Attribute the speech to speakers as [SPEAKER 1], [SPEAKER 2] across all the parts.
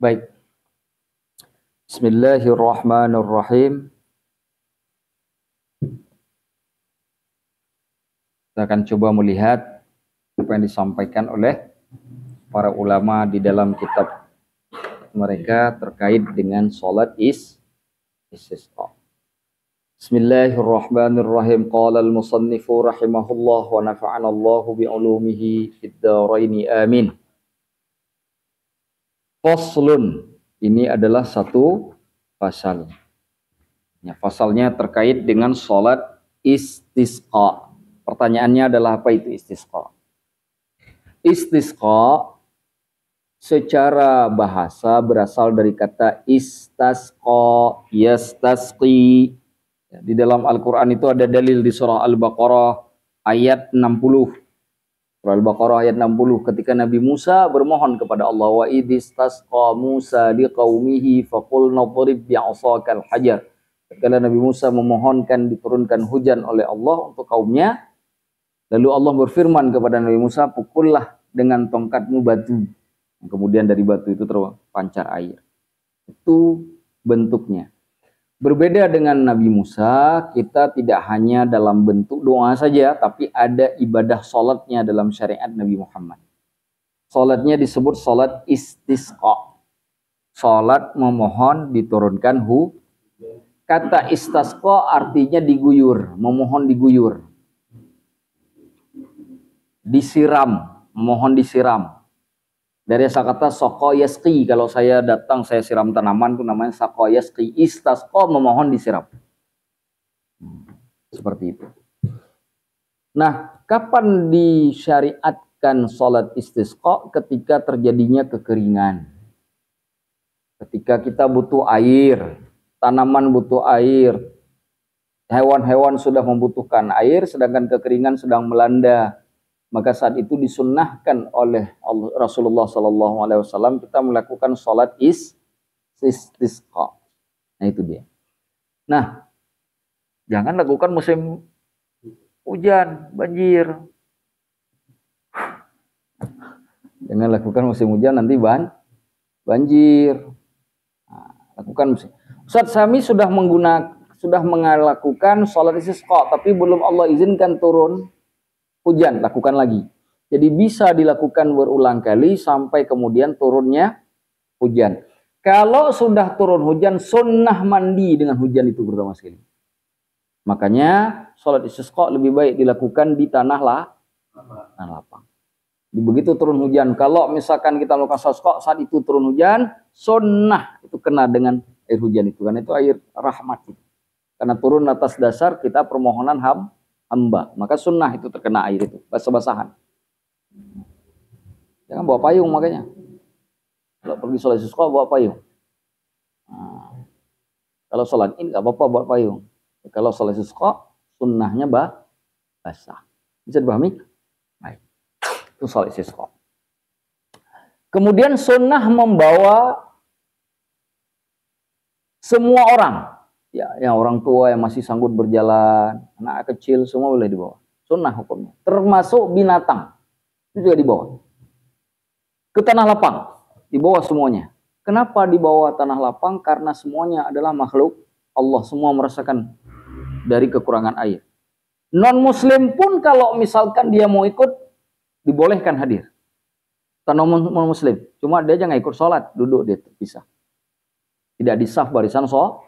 [SPEAKER 1] Baik. Bismillahirrahmanirrahim. Kita akan coba melihat apa yang disampaikan oleh para ulama di dalam kitab mereka terkait dengan sholat istisqa. Bismillahirrahmanirrahim. Qala al-musannifu rahimahullah wa nafa'ana Allahu bi'ulumihi fid dharaini amin. Faslun. Ini adalah satu pasal. Ya, pasalnya terkait dengan sholat istisqa. Pertanyaannya adalah apa itu istisqa? Istisqa secara bahasa berasal dari kata istasqa, yastasqi. Di dalam Al-Quran itu ada dalil di surah Al-Baqarah ayat 60. Surah Al-Baqarah ayat 60, ketika Nabi Musa bermohon kepada Allah, wa idistasqa Musa liqaumihi faqulna dhrib bi'asakal hajar. Ketika Nabi Musa memohonkan diturunkan hujan oleh Allah untuk kaumnya, lalu Allah berfirman kepada Nabi Musa, pukullah dengan tongkatmu batu. Kemudian dari batu itu terpancar air. Itu bentuknya. Berbeda dengan Nabi Musa, kita tidak hanya dalam bentuk doa saja, tapi ada ibadah sholatnya dalam syariat Nabi Muhammad. Sholatnya disebut sholat istisqa. Sholat memohon diturunkan Kata istisqa artinya diguyur, memohon diguyur. Disiram, memohon disiram. Dari kata saqo yasqi, kalau saya datang saya siram tanaman itu namanya saqo yasqi. Istasqa memohon disiram. Seperti itu. Nah, kapan disyariatkan sholat istisqa? Ketika terjadinya kekeringan. Ketika kita butuh air, tanaman butuh air, hewan-hewan sudah membutuhkan air, sedangkan kekeringan sedang melanda. Maka saat itu disunnahkan oleh Rasulullah SAW kita melakukan sholat istisqa. Nah itu dia. Nah, jangan lakukan musim hujan, banjir. Jangan lakukan musim hujan nanti banjir. Nah, lakukan musim. Ustaz, kami sudah melakukan sholat istisqa, tapi belum Allah izinkan turun hujan, lakukan lagi. Jadi bisa dilakukan berulang kali sampai kemudian turunnya hujan. Kalau sudah turun hujan, sunnah mandi dengan hujan itu pertama sekali. Makanya sholat istisqa lebih baik dilakukan di tanah lapang. Begitu turun hujan, kalau misalkan kita melakukan sholat istisqa saat itu turun hujan, sunnah itu kena dengan air hujan itu, karena itu air rahmat itu. Karena turun atas dasar kita permohonan hamba, maka sunnah itu terkena air itu, basah-basahan. Jangan bawa payung makanya. Kalau pergi sholat istisqa bawa payung. Nah, kalau sholat ini nggak apa-apa bawa payung. Kalau sholat istisqa sunnahnya basah. Bisa dipahami? Baik. Itu sholat istisqa. Kemudian sunnah membawa semua orang. Ya, yang orang tua yang masih sanggup berjalan, anak kecil semua boleh dibawa. Sunnah hukumnya. Termasuk binatang. Itu juga dibawa. Ke tanah lapang. Dibawa semuanya. Kenapa dibawa tanah lapang? Karena semuanya adalah makhluk Allah. Semua merasakan dari kekurangan air. Non-muslim pun kalau misalkan dia mau ikut, dibolehkan hadir. Tanah non-muslim. Cuma dia jangan ikut sholat. Duduk dia terpisah. Tidak di saf barisan sholat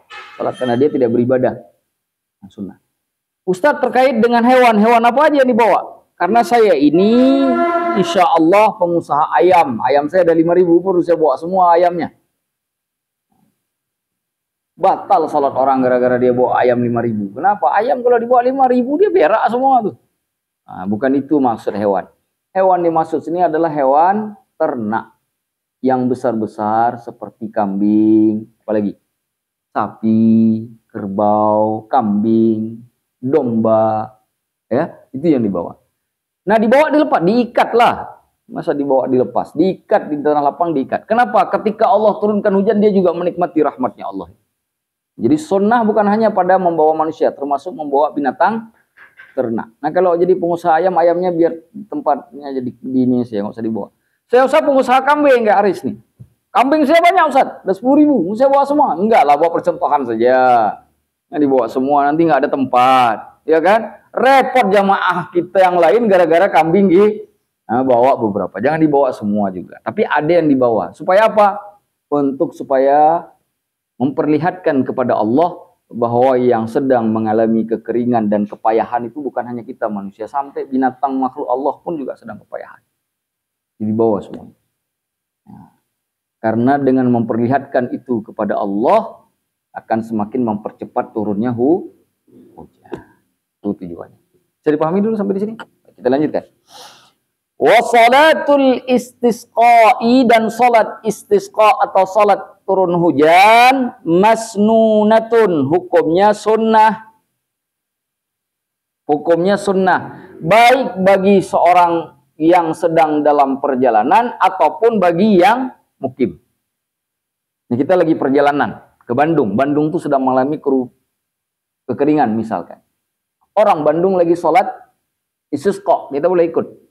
[SPEAKER 1] karena dia tidak beribadah. Sunnah. Ustadz, terkait dengan hewan apa aja yang dibawa? Karena saya ini insya Allah pengusaha ayam. Ayam saya ada 5.000 pun saya bawa semua ayamnya. Batal salat orang gara-gara dia bawa ayam 5.000. Kenapa? Ayam kalau dibawa 5.000 dia berak semua tuh. Nah, bukan itu maksud hewan. Hewan dimaksud sini adalah hewan ternak. Yang besar-besar seperti kambing, apalagi sapi, kerbau, kambing, domba, ya itu yang dibawa. Nah dibawa dilepas, diikat lah. Masa dibawa dilepas, diikat di tanah lapang diikat. Kenapa? Ketika Allah turunkan hujan dia juga menikmati rahmatnya Allah. Jadi sunnah bukan hanya pada membawa manusia, termasuk membawa binatang ternak. Nah kalau jadi pengusaha ayam, ayamnya biar tempatnya jadi di ini sih, nggak usah dibawa. Saya usah pengusaha kambing, nggak Aris nih. Kambing saya banyak Ustaz, ada 10.000, saya bawa semua. Enggak lah, bawa percontohan saja. Yang dibawa semua, nanti nggak ada tempat. Ya kan? Repot jamaah kita yang lain gara-gara kambing bawa beberapa. Jangan dibawa semua juga. Tapi ada yang dibawa. Supaya apa? Untuk supaya memperlihatkan kepada Allah bahwa yang sedang mengalami kekeringan dan kepayahan itu bukan hanya kita manusia. Sampai binatang makhluk Allah pun juga sedang kepayahan. Jadi dibawa semua. Nah, karena dengan memperlihatkan itu kepada Allah akan semakin mempercepat turunnya hujan. Itu tujuannya. Bisa dipahami dulu sampai di sini? Kita lanjutkan. Wa salatul istisqa'i, dan salat istisqa atau salat turun hujan masnunatun, hukumnya sunnah. Hukumnya sunnah. Baik bagi seorang yang sedang dalam perjalanan ataupun bagi yang mukim. Ini kita lagi perjalanan ke Bandung. Bandung tuh sedang mengalami kekeringan misalkan. Orang Bandung lagi sholat istisqa, kita boleh ikut.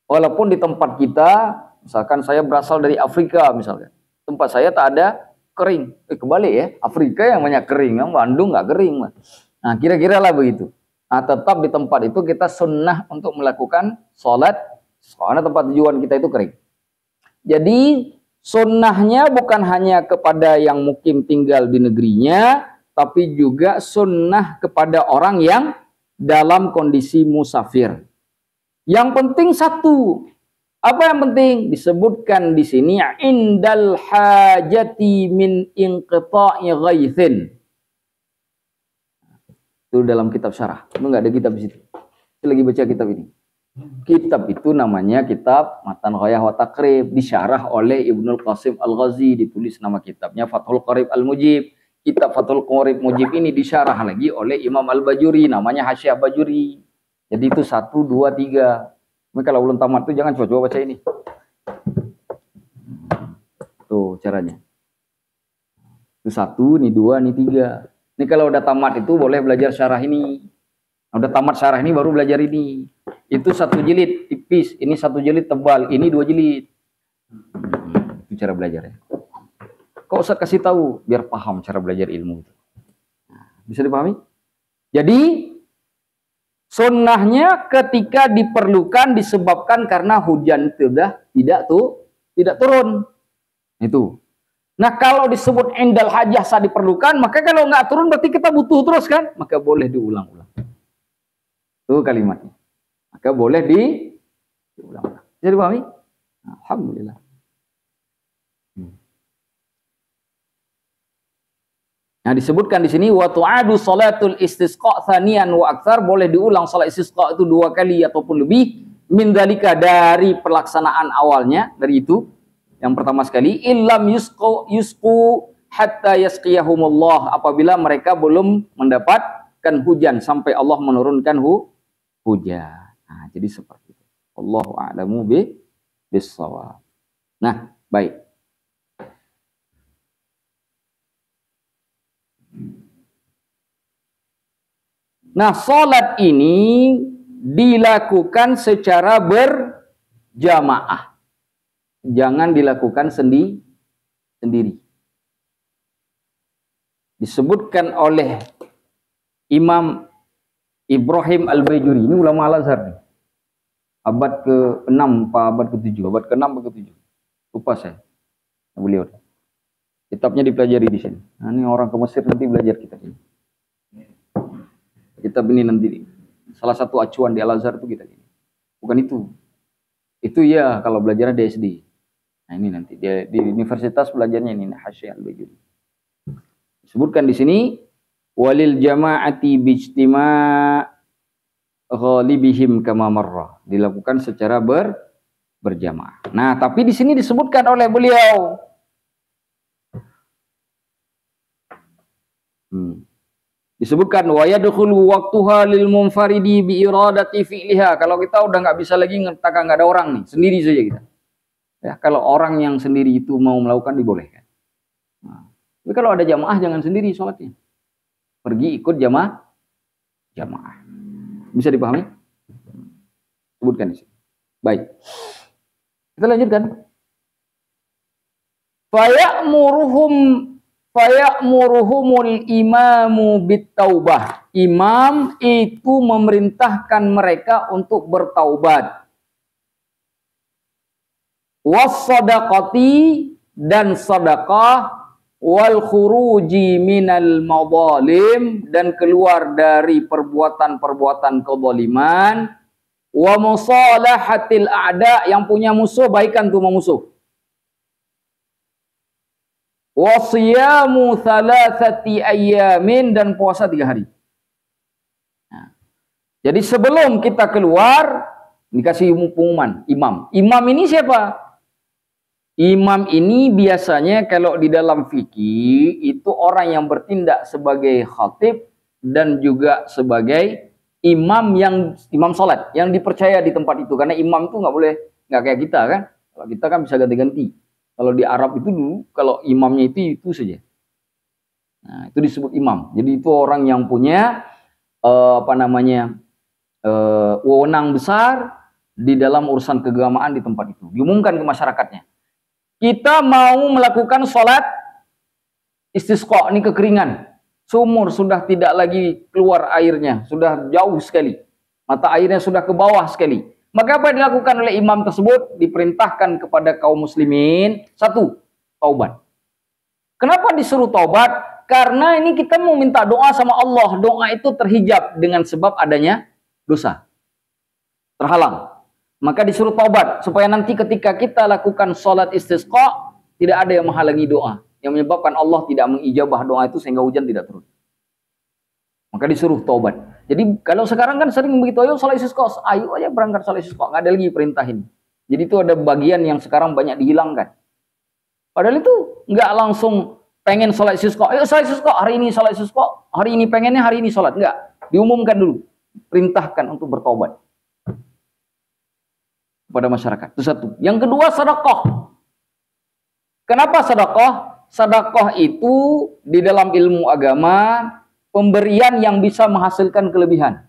[SPEAKER 1] Walaupun di tempat kita, misalkan saya berasal dari Afrika misalkan. Tempat saya tak ada kering. Kebalik ya, Afrika yang banyak kering, Bandung nggak kering. Nah kira-kira lah begitu. Nah tetap di tempat itu kita sunnah untuk melakukan sholat, karena tempat tujuan kita itu kering. Jadi sunnahnya bukan hanya kepada yang mukim tinggal di negerinya, tapi juga sunnah kepada orang yang dalam kondisi musafir. Yang penting satu. Apa yang penting? Disebutkan di sini indal hajati min inqita'i ghaithin. Itu dalam kitab syarah. Itu enggak ada kitab di situ. Saya lagi baca kitab ini. Kitab itu namanya kitab Matan Ghayah wa Taqrib, disyarah oleh Ibnul Qasim Al-Ghazi, ditulis nama kitabnya Fathul Qarib Al-Mujib. Kitab Fathul Qarib Mujib ini disyarah lagi oleh Imam Al-Bajuri, namanya Hasyiah Bajuri. Jadi itu 1, 2, 3. Tapi kalau belum tamat tuh jangan coba-coba baca ini. Tuh caranya. Itu 1, ini 2, ini 3. Ini kalau udah tamat itu boleh belajar syarah ini. Udah tamat syarah ini baru belajar ini. Itu 1 jilid tipis, ini 1 jilid tebal, ini 2 jilid. Itu cara belajar ya. Kok usah kasih tahu biar paham cara belajar ilmu itu. Bisa dipahami? Jadi sunnahnya ketika diperlukan disebabkan karena hujan sudah tidak turun. Itu. Nah kalau disebut indal hajah saat diperlukan, maka kalau nggak turun berarti kita butuh terus kan? Maka boleh diulang-ulang. Itu kalimatnya. Maka boleh diulang-ulang. Bisa dipahami? Alhamdulillah. Nah disebutkan di sini wa tu'adu salatul istisqa tsaniyan wa aktsar, boleh diulang salat istisqa itu 2 kali ataupun lebih min dzalika, dari pelaksanaan awalnya, dari itu yang pertama sekali, illam yusqu hatta yasqiyahumullah, apabila mereka belum mendapatkan hujan sampai Allah menurunkan hujan. Nah jadi seperti itu. Allahu a'lamu bis-shawab. Nah baik. Nah, sholat ini dilakukan secara berjamaah. Jangan dilakukan sendiri. Disebutkan oleh Imam Ibrahim Al-Bajuri, ini ulama Al-Azhar nih. Abad ke-6 apa abad ke-7? Abad ke-6 atau ke-7? Lupa saya. Beliau. Kitabnya dipelajari di sini. Nah, ini orang ke Mesir nanti belajar kitab ini. Kitab ini nanti salah satu acuan di Al-Azhar itu kitab ini. Bukan itu. Itu ya kalau belajarnya di SD. Nah ini nanti dia di universitas belajarnya ini Hasyiah Al-Bajuri. Disebutkan di sini walil jama'ati bijtima' ghalibihim kama marra, dilakukan secara berjamaah. Nah, tapi di sini disebutkan oleh beliau disebutkan wa yadkhulu waqtuha lil munfaridi bi iradati fi'liha. Kalau kita udah nggak bisa lagi ngetakan nggak ada orang nih, sendiri saja kita. Ya, kalau orang yang sendiri itu mau melakukan dibolehkan. Nah, tapi kalau ada jamaah jangan sendiri sholatnya. Pergi ikut jamaah. Bisa dipahami? Sebutkan di sini. Baik. Kita lanjutkan. Faya'muruhum faya'muruhumul imamu bittaubah. Imam itu memerintahkan mereka untuk bertaubat. Was-sadaqati, dan sedekah, wal khuruji minal madzalim, dan keluar dari perbuatan-perbuatan kezaliman, wa musalahatil a'da, yang punya musuh baikan tuh memusuh. Wa siyamu thalathati ayyamin, dan puasa 3 hari. Nah, jadi sebelum kita keluar dikasih pengumuman imam. Imam ini siapa? Imam ini biasanya kalau di dalam fikih itu orang yang bertindak sebagai khatib dan juga sebagai imam salat yang dipercaya di tempat itu, karena imam itu nggak kayak kita kan. Kalau kita kan bisa ganti-ganti. Kalau di Arab itu dulu kalau imamnya itu saja. Nah, itu disebut imam. Jadi itu orang yang punya wewenang besar di dalam urusan keagamaan di tempat itu. Diumumkan ke masyarakatnya. Kita mau melakukan sholat istisqa, ini kekeringan. Sumur sudah tidak lagi keluar airnya, sudah jauh sekali. Mata airnya sudah ke bawah sekali. Maka apa yang dilakukan oleh imam tersebut? Diperintahkan kepada kaum muslimin, 1, taubat. Kenapa disuruh taubat? Karena ini kita mau minta doa sama Allah. Doa itu terhijab dengan sebab adanya dosa. Terhalang. Maka disuruh taubat supaya nanti ketika kita lakukan sholat istisqa tidak ada yang menghalangi doa yang menyebabkan Allah tidak mengijabah doa itu sehingga hujan tidak turun. Maka disuruh taubat. Jadi kalau sekarang kan sering begitu, ayo sholat istisqa, ayo aja berangkat sholat istisqa, nggak ada lagi perintahin. Jadi itu ada bagian yang sekarang banyak dihilangkan. Padahal itu nggak langsung pengen sholat istisqa, ayo sholat istisqa hari ini, sholat istisqa hari ini, pengennya hari ini sholat, nggak, diumumkan dulu, perintahkan untuk bertaubat kepada masyarakat. Itu 1. Yang kedua, sedekah. Kenapa sedekah? Sedekah itu di dalam ilmu agama pemberian yang bisa menghasilkan kelebihan.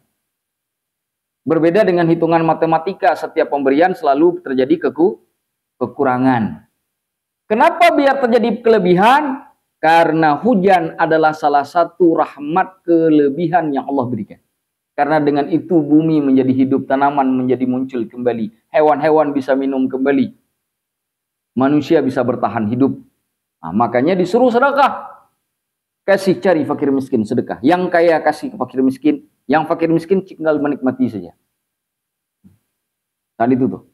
[SPEAKER 1] Berbeda dengan hitungan matematika, setiap pemberian selalu terjadi kekurangan. Kenapa biar terjadi kelebihan? Karena hujan adalah salah satu rahmat kelebihan yang Allah berikan. Karena dengan itu bumi menjadi hidup, tanaman menjadi muncul kembali, hewan-hewan bisa minum kembali, manusia bisa bertahan hidup. Nah, makanya disuruh sedekah. Kasih, cari fakir miskin, sedekah. Yang kaya kasih ke fakir miskin, yang fakir miskin tinggal menikmati saja. Tadi itu tuh.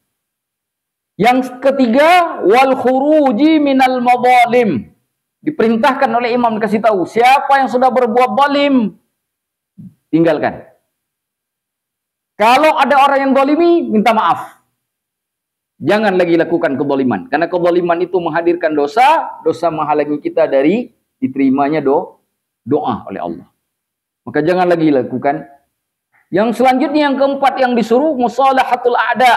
[SPEAKER 1] Yang ketiga, wal khuruji minal madzalim. Diperintahkan oleh imam, dikasih tahu siapa yang sudah berbuat zalim, tinggalkan. Kalau ada orang yang zalimi, minta maaf. Jangan lagi lakukan kezaliman. Karena kezaliman itu menghadirkan dosa, dosa menghalangi kita dari diterimanya doa oleh Allah. Maka jangan lagi lakukan. Yang selanjutnya, yang keempat yang disuruh, musalahatul a'da.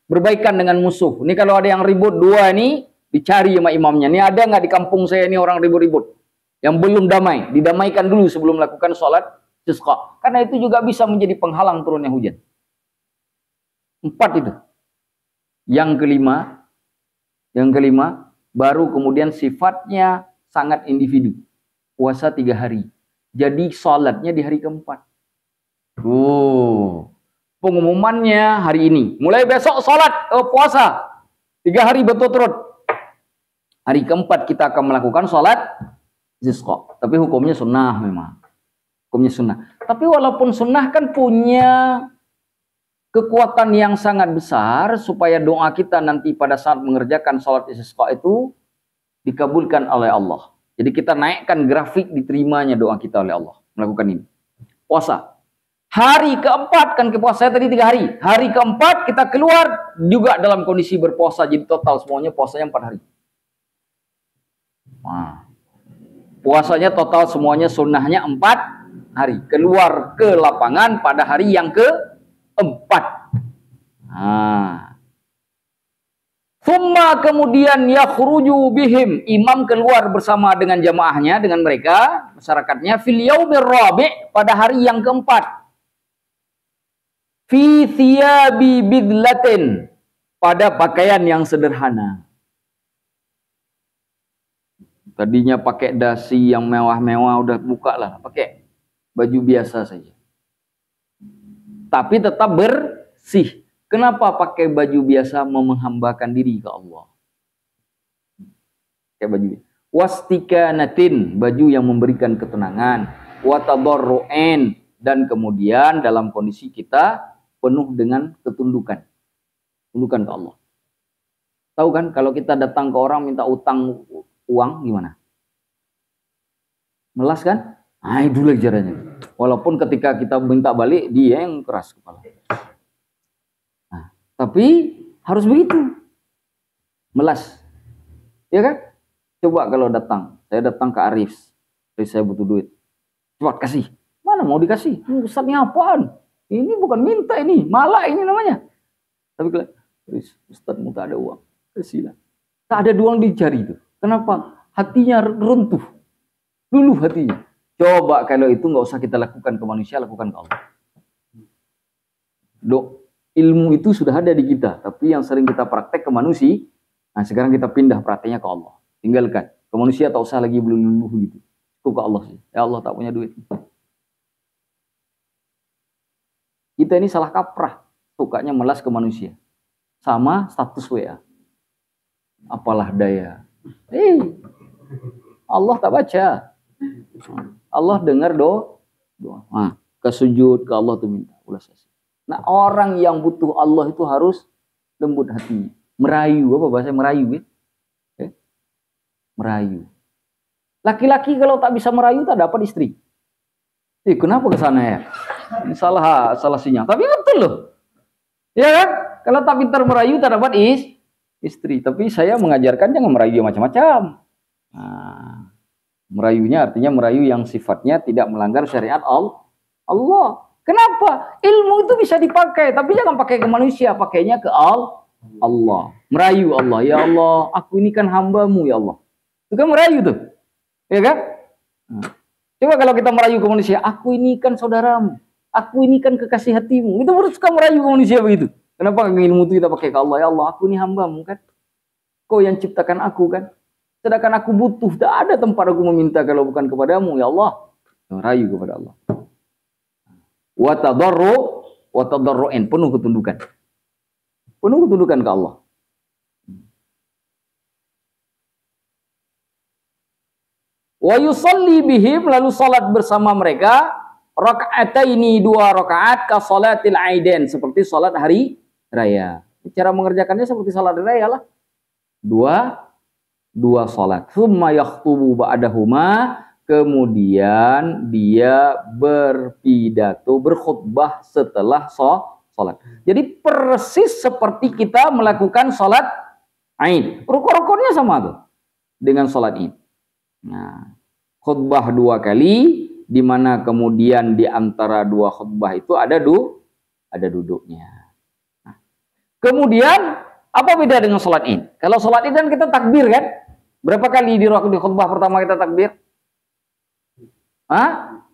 [SPEAKER 1] Berbaikan dengan musuh. Ini kalau ada yang ribut dua ini, dicari sama imamnya. Ini ada nggak di kampung saya ini orang ribut-ribut? Yang belum damai, didamaikan dulu sebelum melakukan sholat istisqa. Karena itu juga bisa menjadi penghalang turunnya hujan. 4 itu. Yang kelima, baru kemudian sifatnya sangat individu. Puasa 3 hari. Jadi sholatnya di hari keempat. Pengumumannya hari ini. Mulai besok sholat puasa 3 hari berturut-turut. Hari keempat kita akan melakukan sholat istisqa. Tapi hukumnya sunnah memang. Hukumnya sunnah. Tapi walaupun sunnah kan punya kekuatan yang sangat besar supaya doa kita nanti pada saat mengerjakan sholat istisqa itu dikabulkan oleh Allah. Jadi kita naikkan grafik diterimanya doa kita oleh Allah melakukan ini. Puasa. Hari keempat, kan puasa tadi 3 hari. Hari keempat kita keluar juga dalam kondisi berpuasa. Jadi total semuanya puasanya 4 hari. Nah, puasanya total semuanya sunnahnya 4 hari. Keluar ke lapangan pada hari yang keempat. Thumma kemudian yakhruju bihim, imam keluar bersama dengan jamaahnya, dengan mereka, masyarakatnya, fil yaumir rabi', pada hari yang keempat. Fi thiyabi bidlatin, pada pakaian yang sederhana. Tadinya pakai dasi yang mewah-mewah, udah buka lah, pakai baju biasa saja. Tapi tetap bersih. Kenapa pakai baju biasa? Mau menghambakan diri ke Allah. Pakai baju biasa. Wastikanatin, baju yang memberikan ketenangan. Watadarru'in, dan kemudian dalam kondisi kita penuh dengan ketundukan. Tundukan ke Allah. Tahu kan kalau kita datang ke orang minta utang uang gimana? Melas kan? Nah, itu lagi caranya. Walaupun ketika kita minta balik dia yang keras kepala. Nah, tapi harus begitu. Melas. Ya kan? Coba kalau saya datang ke Arif, saya butuh duit. Cepat kasih. Mana mau dikasih? Ustadznya apaan? Ini bukan minta ini, malah ini namanya. Tapi kalau Ustadz mau tak ada uang, kasihlah. Tak ada uang dicari itu. Kenapa? Hatinya runtuh. Luluh hatinya. Coba kalau itu nggak usah kita lakukan ke manusia, lakukan ke Allah. Ilmu itu sudah ada di kita, tapi yang sering kita praktek ke manusia. Nah sekarang kita pindah prakteknya ke Allah. Tinggalkan. Ke manusia tak usah lagi luluh gitu. Cukup ke Allah sih. Ya Allah tak punya duit. Kita ini salah kaprah. Sukanya melas ke manusia. Sama status WA. Apalah daya. Allah tak baca. Allah dengar doa. Nah, ke sujud ke Allah tuh minta. Nah, orang yang butuh Allah itu harus lembut hati. Merayu. Apa bahasa merayu? Merayu. Laki-laki kalau tak bisa merayu tak dapat istri. Kenapa ke sana ya? Ini salah sinyal. Tapi betul loh. Ya kan? Kalau tak pintar merayu tak dapat istri. Tapi saya mengajarkan jangan merayu macam-macam. Nah, merayunya artinya merayu yang sifatnya tidak melanggar syariat Allah. Kenapa? Ilmu itu bisa dipakai, tapi jangan pakai ke manusia, pakainya ke Allah. Merayu Allah. Ya Allah, aku ini kan hambamu ya Allah. Itu kan merayu tuh. Ya kan? Nah, coba kalau kita merayu ke manusia, aku ini kan saudaramu. Aku ini kan kekasih hatimu. Itu baru suka merayu ke manusia begitu. Kenapa ilmu itu kita pakai ke Allah? Ya Allah, aku ini hambamu kan. Kau yang ciptakan aku kan. Sedangkan aku butuh. Tak ada tempat aku meminta kalau bukan kepadamu. Ya Allah. Merayu kepada Allah. Watadarru'in. Penuh ketundukan. Penuh ketundukan ke Allah. Wa yusalli bihim, lalu salat bersama mereka, raka'ataini, 2 rakaat, ka salatil aiden, seperti salat hari raya. Cara mengerjakannya seperti salat hari raya lah. Dua salat. Tsumma yakhtubu ba'dahuma, kemudian dia berpidato, berkhutbah setelah salat. Jadi persis seperti kita melakukan salat Aid. Rukun-rukunnya sama tuh dengan salat Id. Nah, khutbah 2 kali, di mana kemudian di antara 2 khutbah itu ada duduknya. Nah, kemudian apa beda dengan sholat Id? Kalau sholat Id kan kita takbir kan? Berapa kali di khutbah pertama kita takbir? Hah?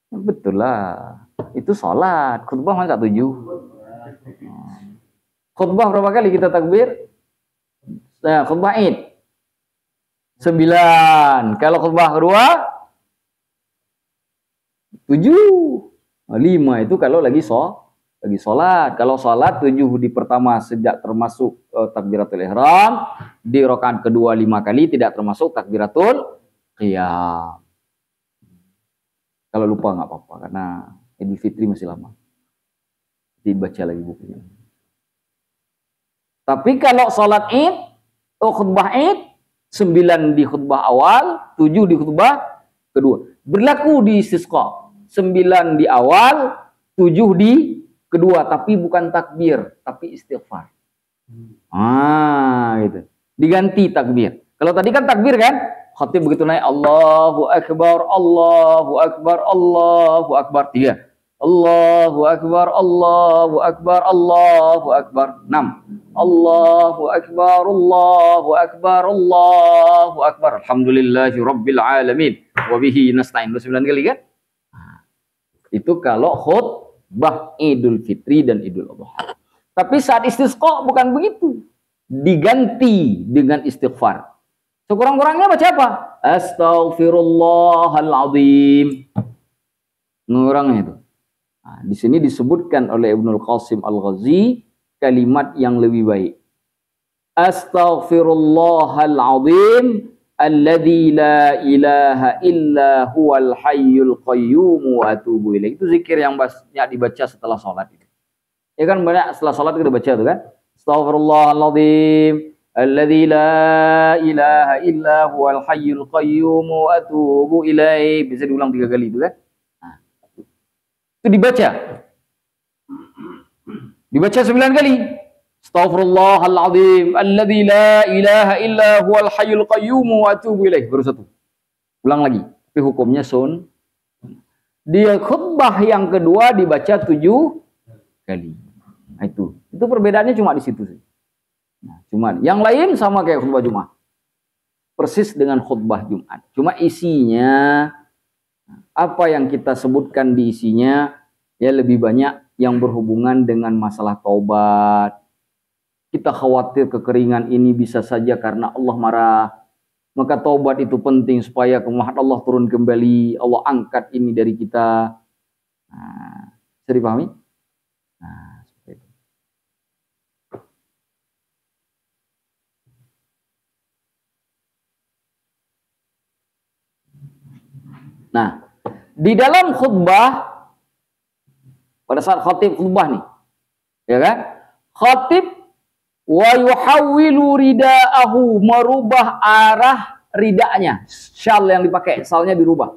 [SPEAKER 1] Betul lah. Itu sholat. Khutbah masa 7. Khutbah berapa kali kita takbir? Nah, khutbah Id 9. Kalau khutbah kedua 7. 5 itu kalau lagi sholat. Kalau sholat 7 di pertama sejak termasuk takbiratul ihram, di rakaat kedua 5 kali tidak termasuk takbiratul qiyam. Kalau lupa nggak apa-apa karena Idul Fitri masih lama. Dibaca lagi bukunya. Tapi kalau sholat Id, khutbah Id 9 di khutbah awal, 7 di khutbah kedua. Berlaku di istisqa. 9 di awal, 7 di kedua. Tapi bukan takbir, tapi istighfar. Gitu. Diganti takbir. Kalau tadi kan takbir kan? Khatib begitu naik, Allahu Akbar, Allahu Akbar, Allahu Akbar. 3. Allahu Akbar, Allahu Akbar, Allahu Akbar. 6. Allahu Akbar, Allahu Akbar, Allahu Akbar. Alhamdulillahi Rabbil Alamin. Wabihi nasta'in. 9 kali kan? Itu kalau khutbah Idul Fitri dan Idul Adha. Tapi saat istisqa bukan begitu. Diganti dengan istighfar. Sekurang-kurangnya baca apa? Astaghfirullahaladzim. Ngurangnya itu. Nah, di sini disebutkan oleh Ibnul Qasim Al-Ghazi kalimat yang lebih baik. Astaghfirullahaladzim alladzi la ilaha illa huwal hayyul qayyum wa atubu ilaih. Itu zikir yang banyak dibaca setelah sholat itu. Ya kan banyak setelah sholat kita baca itu kan. Astaghfirullahaladzim alladzi la ilaha illa huwal hayyul qayyum wa atubu ilaih. Bisa diulang 3 kali itu kan. Nah, itu dibaca. Dibaca 9 kali. Astaghfirullahaladzim alladzi la ilaha illa huwal hayyul qayyum wa atubu ilaih. Baru 1. Ulang lagi. Tapi hukumnya sun. Dia khutbah yang kedua dibaca 7 kali. Nah, itu perbedaannya cuma di situ sih. Nah, cuma yang lain sama kayak khutbah Jumat. Persis dengan khutbah Jumat. Cuma isinya apa yang kita sebutkan di isinya ya lebih banyak yang berhubungan dengan masalah taubat. Kita khawatir kekeringan ini bisa saja karena Allah marah. Maka taubat itu penting supaya kemurahan Allah turun kembali. Allah angkat ini dari kita. Nah, bisa dipahami? Nah, seperti itu. Nah, di dalam khutbah, pada saat khatib khutbah nih, ya kan? Khatib wa yuhawwilu ridaahu, merubah arah ridanya. Syal yang dipakai, salnya dirubah.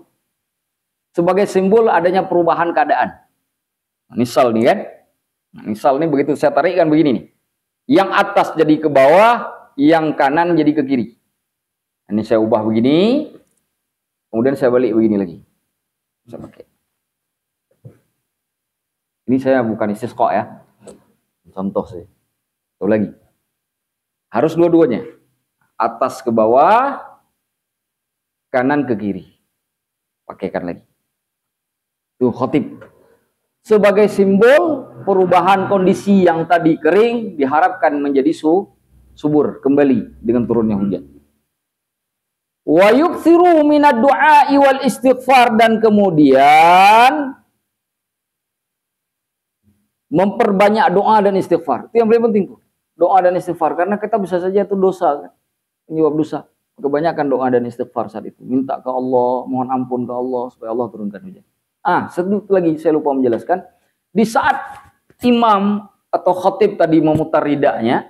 [SPEAKER 1] Sebagai simbol adanya perubahan keadaan. Misal nih kan. Misal nih begitu saya tarik kan begini nih. Yang atas jadi ke bawah, yang kanan jadi ke kiri. Ini saya ubah begini. Kemudian saya balik begini lagi. Saya pakai. Ini saya bukan istisqa ya. Contoh sih. Satu lagi. Harus dua-duanya. Atas ke bawah, kanan ke kiri. Pakaikan lagi. Itu khatib. Sebagai simbol perubahan kondisi yang tadi kering diharapkan menjadi subur kembali dengan turunnya hujan. Wa yuksiru minad du'a'i wal istighfar, dan kemudian memperbanyak doa dan istighfar. Itu yang paling penting tuh. Doa dan istighfar, karena kita bisa saja itu dosa kan? Penyebab dosa. Kebanyakan doa dan istighfar saat itu. Minta ke Allah, mohon ampun ke Allah supaya Allah turunkan hujan. Sedikit lagi saya lupa menjelaskan. Di saat imam atau khatib tadi memutar ridanya,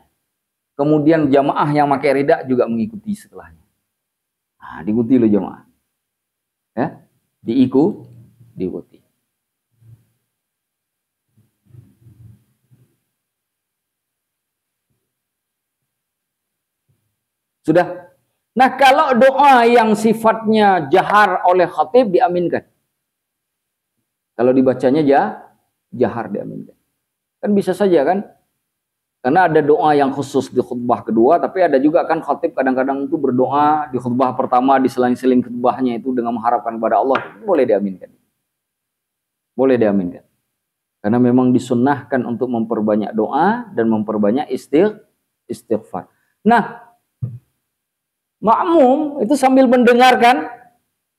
[SPEAKER 1] kemudian jamaah yang pakai rida juga mengikuti setelahnya. Diikuti loh jemaah. Ya, diikuti. Sudah. Nah, kalau doa yang sifatnya jahar oleh khatib diaminkan. Kalau dibacanya jahar diaminkan. Kan bisa saja kan? Karena ada doa yang khusus di khutbah kedua, tapi ada juga kan khatib kadang-kadang itu berdoa di khutbah pertama, di selang-seling khutbahnya itu dengan mengharapkan kepada Allah. Boleh diaminkan. Boleh diaminkan. Karena memang disunnahkan untuk memperbanyak doa dan memperbanyak istighfar. Nah, makmum itu sambil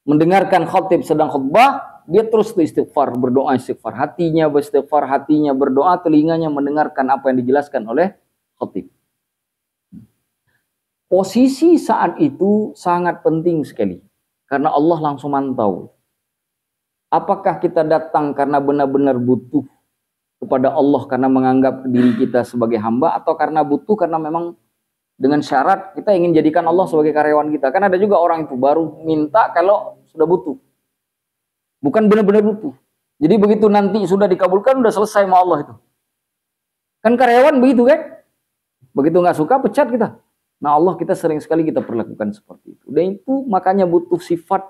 [SPEAKER 1] mendengarkan khatib sedang khutbah, dia terus istighfar, berdoa istighfar, hatinya beristighfar, hatinya berdoa, telinganya mendengarkan apa yang dijelaskan oleh khatib. Posisi saat itu sangat penting sekali, karena Allah langsung mantau. Apakah kita datang karena benar-benar butuh kepada Allah karena menganggap diri kita sebagai hamba, atau karena butuh karena memang dengan syarat kita ingin jadikan Allah sebagai karyawan kita. Kan ada juga orang itu baru minta kalau sudah butuh. Bukan benar-benar butuh. Jadi begitu nanti sudah dikabulkan, udah selesai sama Allah itu. Kan karyawan begitu kan? Begitu nggak suka, pecat kita. Nah, Allah kita sering sekali kita perlakukan seperti itu. Dan itu makanya butuh sifat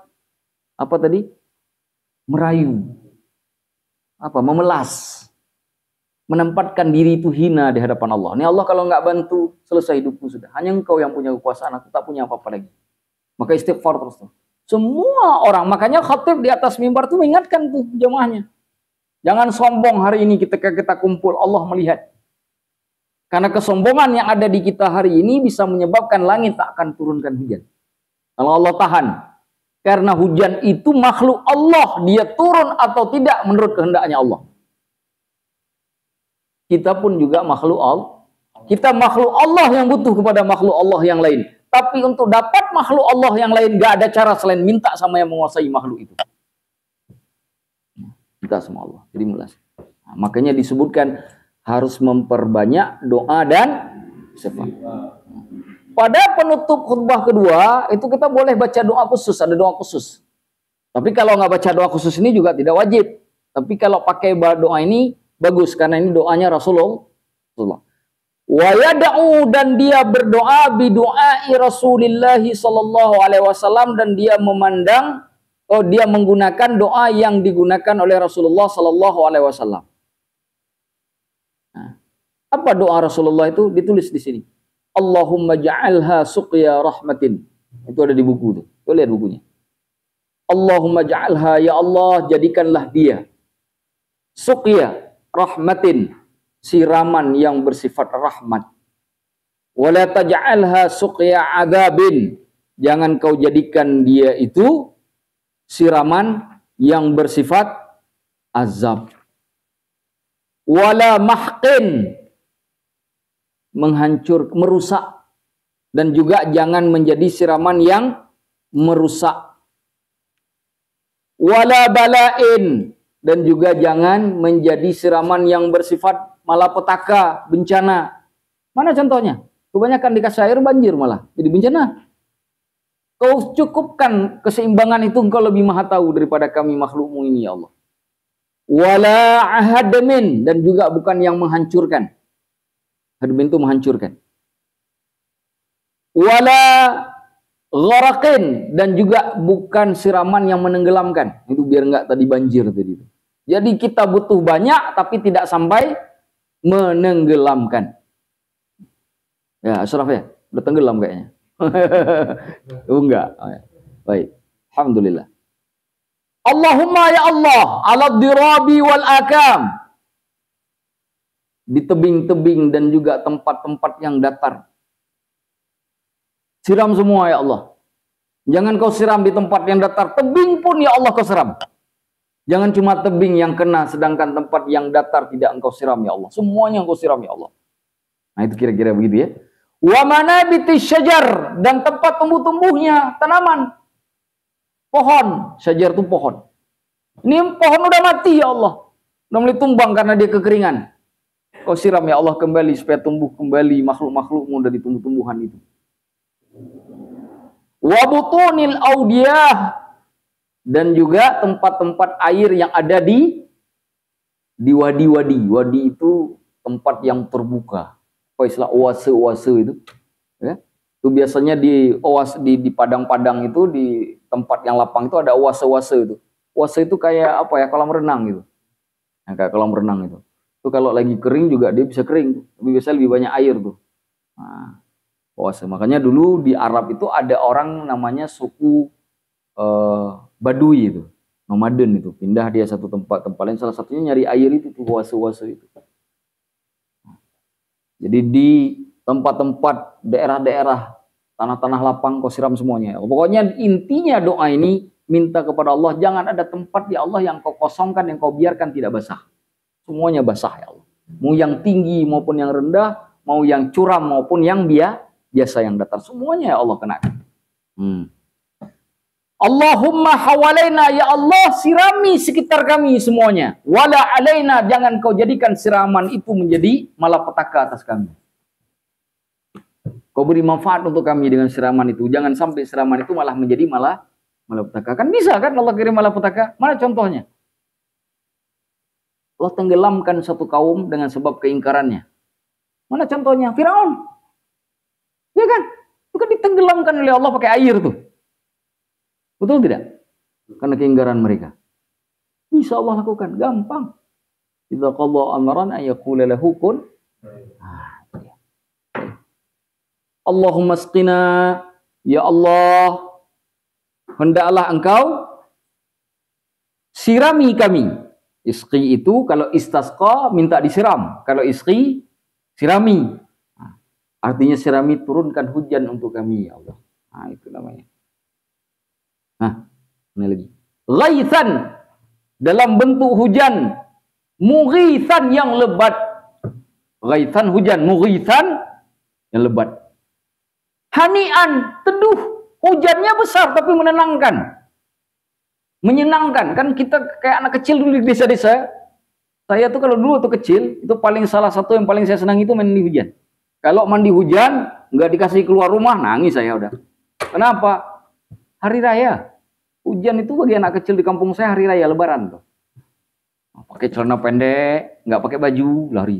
[SPEAKER 1] apa tadi? Merayu. Memelas. Menempatkan diri itu hina di hadapan Allah. Ini Allah kalau nggak bantu, selesai hidupku sudah. Hanya Engkau yang punya kekuasaan, aku tak punya apa-apa lagi. Maka istighfar terus. Semua orang, makanya khatib di atas mimbar tuh mengingatkan tuh jemaahnya. Jangan sombong hari ini kita kumpul, Allah melihat. Karena kesombongan yang ada di kita hari ini bisa menyebabkan langit tak akan turunkan hujan. Kalau Allah tahan. Karena hujan itu makhluk Allah. Dia turun atau tidak menurut kehendaknya Allah. Kita pun juga makhluk Allah. Kita makhluk Allah yang butuh kepada makhluk Allah yang lain. Tapi untuk dapat makhluk Allah yang lain, gak ada cara selain minta sama yang menguasai makhluk itu. Minta sama Allah. Jadi mulas. Nah, makanya disebutkan harus memperbanyak doa dan syafaat. Pada penutup khutbah kedua, itu kita boleh baca doa khusus, ada doa khusus. Tapi kalau nggak baca doa khusus ini juga tidak wajib. Tapi kalau pakai doa ini, bagus, karena ini doanya Rasulullah. Wa yad'u, dan dia berdoa bidu'ai Rasulillah sallallahu alaihi wasallam, dan dia memandang, dia menggunakan doa yang digunakan oleh Rasulullah sallallahu alaihi wasallam. Nah, apa doa Rasulullah itu? Ditulis di sini. Allahumma ja'alha suqya rahmatin. Itu ada di buku tuh. Tuh lihat bukunya. Allahumma ja'alha, ya Allah jadikanlah dia suqya rahmatin, siraman yang bersifat rahmat. Wala taj'alha suqya adzabin, jangan kau jadikan dia itu siraman yang bersifat azab. Wala mahqin, menghancur, merusak, dan juga jangan menjadi siraman yang merusak. Wala bala'in, dan juga jangan menjadi siraman yang bersifat malapetaka, bencana. Mana contohnya? Kebanyakan dikasih air banjir malah jadi bencana. Kau cukupkan keseimbangan itu, engkau lebih maha tahu daripada kami makhlukmu ini, ya Allah. Wala ahadmin, dan juga bukan yang menghancurkan. Hadmin itu menghancurkan. Wala gharaqin, dan juga bukan siraman yang menenggelamkan. Itu biar enggak tadi banjir tadi. Jadi kita butuh banyak tapi tidak sampai menenggelamkan. Ya, Ashraf ya, udah tenggelam kayaknya. Oh enggak. Baik. Alhamdulillah. Allahumma ya Allah, ala dirabi wal akam, di tebing-tebing dan juga tempat-tempat yang datar. Siram semua ya Allah. Jangan kau siram di tempat yang datar. Tebing pun ya Allah kau siram. Jangan cuma tebing yang kena, sedangkan tempat yang datar tidak engkau siram ya Allah. Semuanya engkau siram ya Allah. Nah itu kira-kira begitu ya. Wa manabiti syajar, dan tempat tumbuh-tumbuhnya tanaman. Pohon. Syajar itu pohon. Ini pohon udah mati ya Allah. Udah mulai tumbang karena dia kekeringan. Kau siram ya Allah kembali supaya tumbuh kembali makhluk-makhlukmu dari tumbuh-tumbuhan itu. Wa butunil audiyah, dan juga tempat-tempat air yang ada di wadi-wadi. Wadi itu tempat yang terbuka. Apa istilah oase-oase itu? Ya. Itu biasanya di padang-padang itu, di tempat yang lapang itu ada oase-oase itu. Oase itu kayak apa ya? Kolam renang gitu. Nah, kayak kolam renang itu. Itu kalau lagi kering juga dia bisa kering, tapi biasanya lebih banyak air tuh. Nah, oase. Makanya dulu di Arab itu ada orang namanya suku Badui itu, nomaden itu, pindah dia satu tempat lain, salah satunya nyari air itu tuh oase-oase itu. Jadi di tempat-tempat daerah-daerah tanah-tanah lapang kau siram semuanya. Pokoknya intinya doa ini minta kepada Allah, jangan ada tempat ya Allah yang kau kosongkan, yang kau biarkan tidak basah. Semuanya basah ya Allah. Mau yang tinggi maupun yang rendah, mau yang curam maupun yang biasa yang datar, semuanya ya Allah kenakan. Allahumma hawalaina, ya Allah sirami sekitar kami semuanya. Wala alaina, jangan kau jadikan siraman itu menjadi malapetaka atas kami. Kau beri manfaat untuk kami dengan siraman itu. Jangan sampai siraman itu malah menjadi malapetaka. Kan bisa kan Allah kirim malapetaka? Mana contohnya? Allah tenggelamkan satu kaum dengan sebab keingkarannya. Mana contohnya? Firaun. Ya kan? Itu kan ditenggelamkan oleh Allah pakai air tuh. Betul tidak? Karena keingkaran mereka. Bisa Allah lakukan, gampang. Idza qadha amran ay yaqula lahu kun. Allahumma asqina, ya Allah, hendaklah engkau sirami kami. Isqi itu kalau istasqa minta disiram, kalau isqi sirami. Artinya sirami, turunkan hujan untuk kami ya Allah. Nah, itu namanya. Nah, ini lagi. Ghaithan, dalam bentuk hujan. Mughithan, yang lebat. Ghaithan hujan, mughithan yang lebat. Hanian, teduh. Hujannya besar tapi menenangkan. Menyenangkan. Kan kita kayak anak kecil dulu di desa-desa. Saya tuh kalau dulu tuh kecil, itu salah satu yang paling saya senang itu mandi hujan. Kalau mandi hujan, nggak dikasih keluar rumah, nangis saya udah. Kenapa? Hari raya. Hujan itu bagi anak kecil di kampung saya hari raya lebaran tuh. Pakai celana pendek, nggak pakai baju, lari.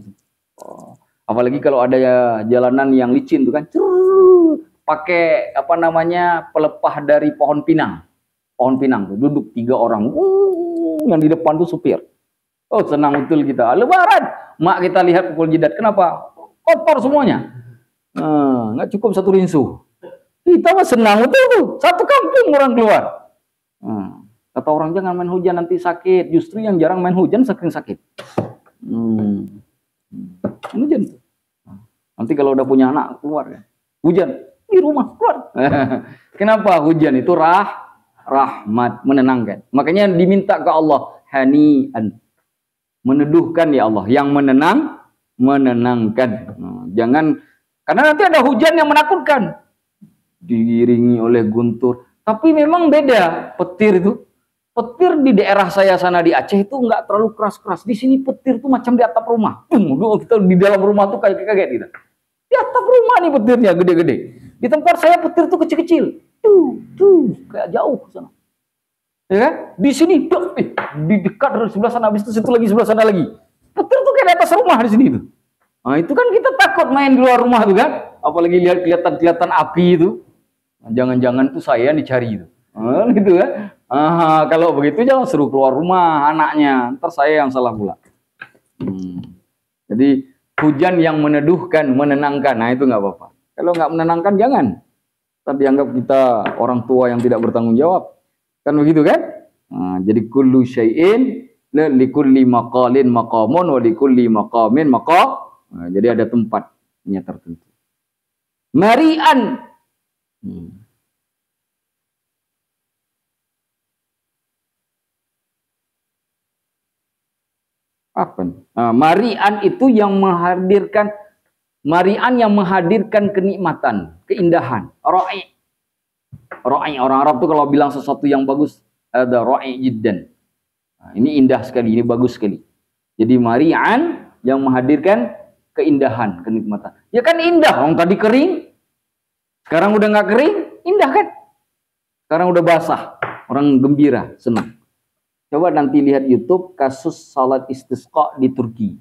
[SPEAKER 1] Oh. Apalagi kalau ada ya jalanan yang licin tuh kan, pakai apa namanya pelepah dari pohon pinang. Pohon pinang tuh, duduk 3 orang. Yang di depan tuh supir. Oh, senang betul kita. Lebaran. Mak kita lihat pukul jidat. Kenapa? Kotor semuanya. Nggak cukup 1 rinso. Kita mah senang betul tuh. 1 kampung orang keluar. Kata orang jangan main hujan nanti sakit. Justru yang jarang main hujan saking sakit. Hujan tuh. Nanti kalau udah punya anak keluar ya. Hujan di rumah keluar. Kenapa? Hujan itu rahmat, menenangkan. Makanya diminta ke Allah hani'an. Meneduhkan ya Allah, yang menenangkan. Jangan, karena nanti ada hujan yang menakutkan, diiringi oleh guntur. Tapi memang beda petir itu. Petir di daerah saya sana di Aceh itu nggak terlalu keras-keras. Di sini petir tuh macam di atap rumah. Kita di dalam rumah tuh kaget kita. Di atap rumah nih petirnya gede-gede. Di tempat saya petir tuh kecil-kecil. Kayak jauh ke sana. Ya kan? Di sini di dekat dari sebelah sana, habis itu situ lagi sebelah sana lagi. Petir tuh kayak di atas rumah di sini tuh. Nah, itu kan kita takut main di luar rumah tuh kan. Apalagi lihat kelihatan api itu. Jangan-jangan tuh saya yang dicari itu. Gitu kan. Kalau begitu jangan suruh keluar rumah anaknya. Ntar saya yang salah pula. Jadi hujan yang meneduhkan, menenangkan. Nah, itu nggak apa-apa. Kalau nggak menenangkan jangan. Ntar dianggap kita orang tua yang tidak bertanggung jawab. Kan begitu kan? Jadi kullu syai'in likulli maqalin maqamun wa likulli maqamin maqam. Jadi ada tempatnya tertentu. Mari'an. Apa? Mari'an itu yang menghadirkan, mari'an yang menghadirkan kenikmatan, keindahan. Ra'i. Ra'i, orang Arab tuh kalau bilang sesuatu yang bagus ada ra'i jiddan. Ini indah sekali, ini bagus sekali. Jadi mari'an yang menghadirkan keindahan, kenikmatan. Ya kan indah, orang tadi kering, sekarang udah nggak kering, indah kan? Sekarang udah basah, orang gembira, senang. Coba nanti lihat YouTube kasus salat istisqa di Turki.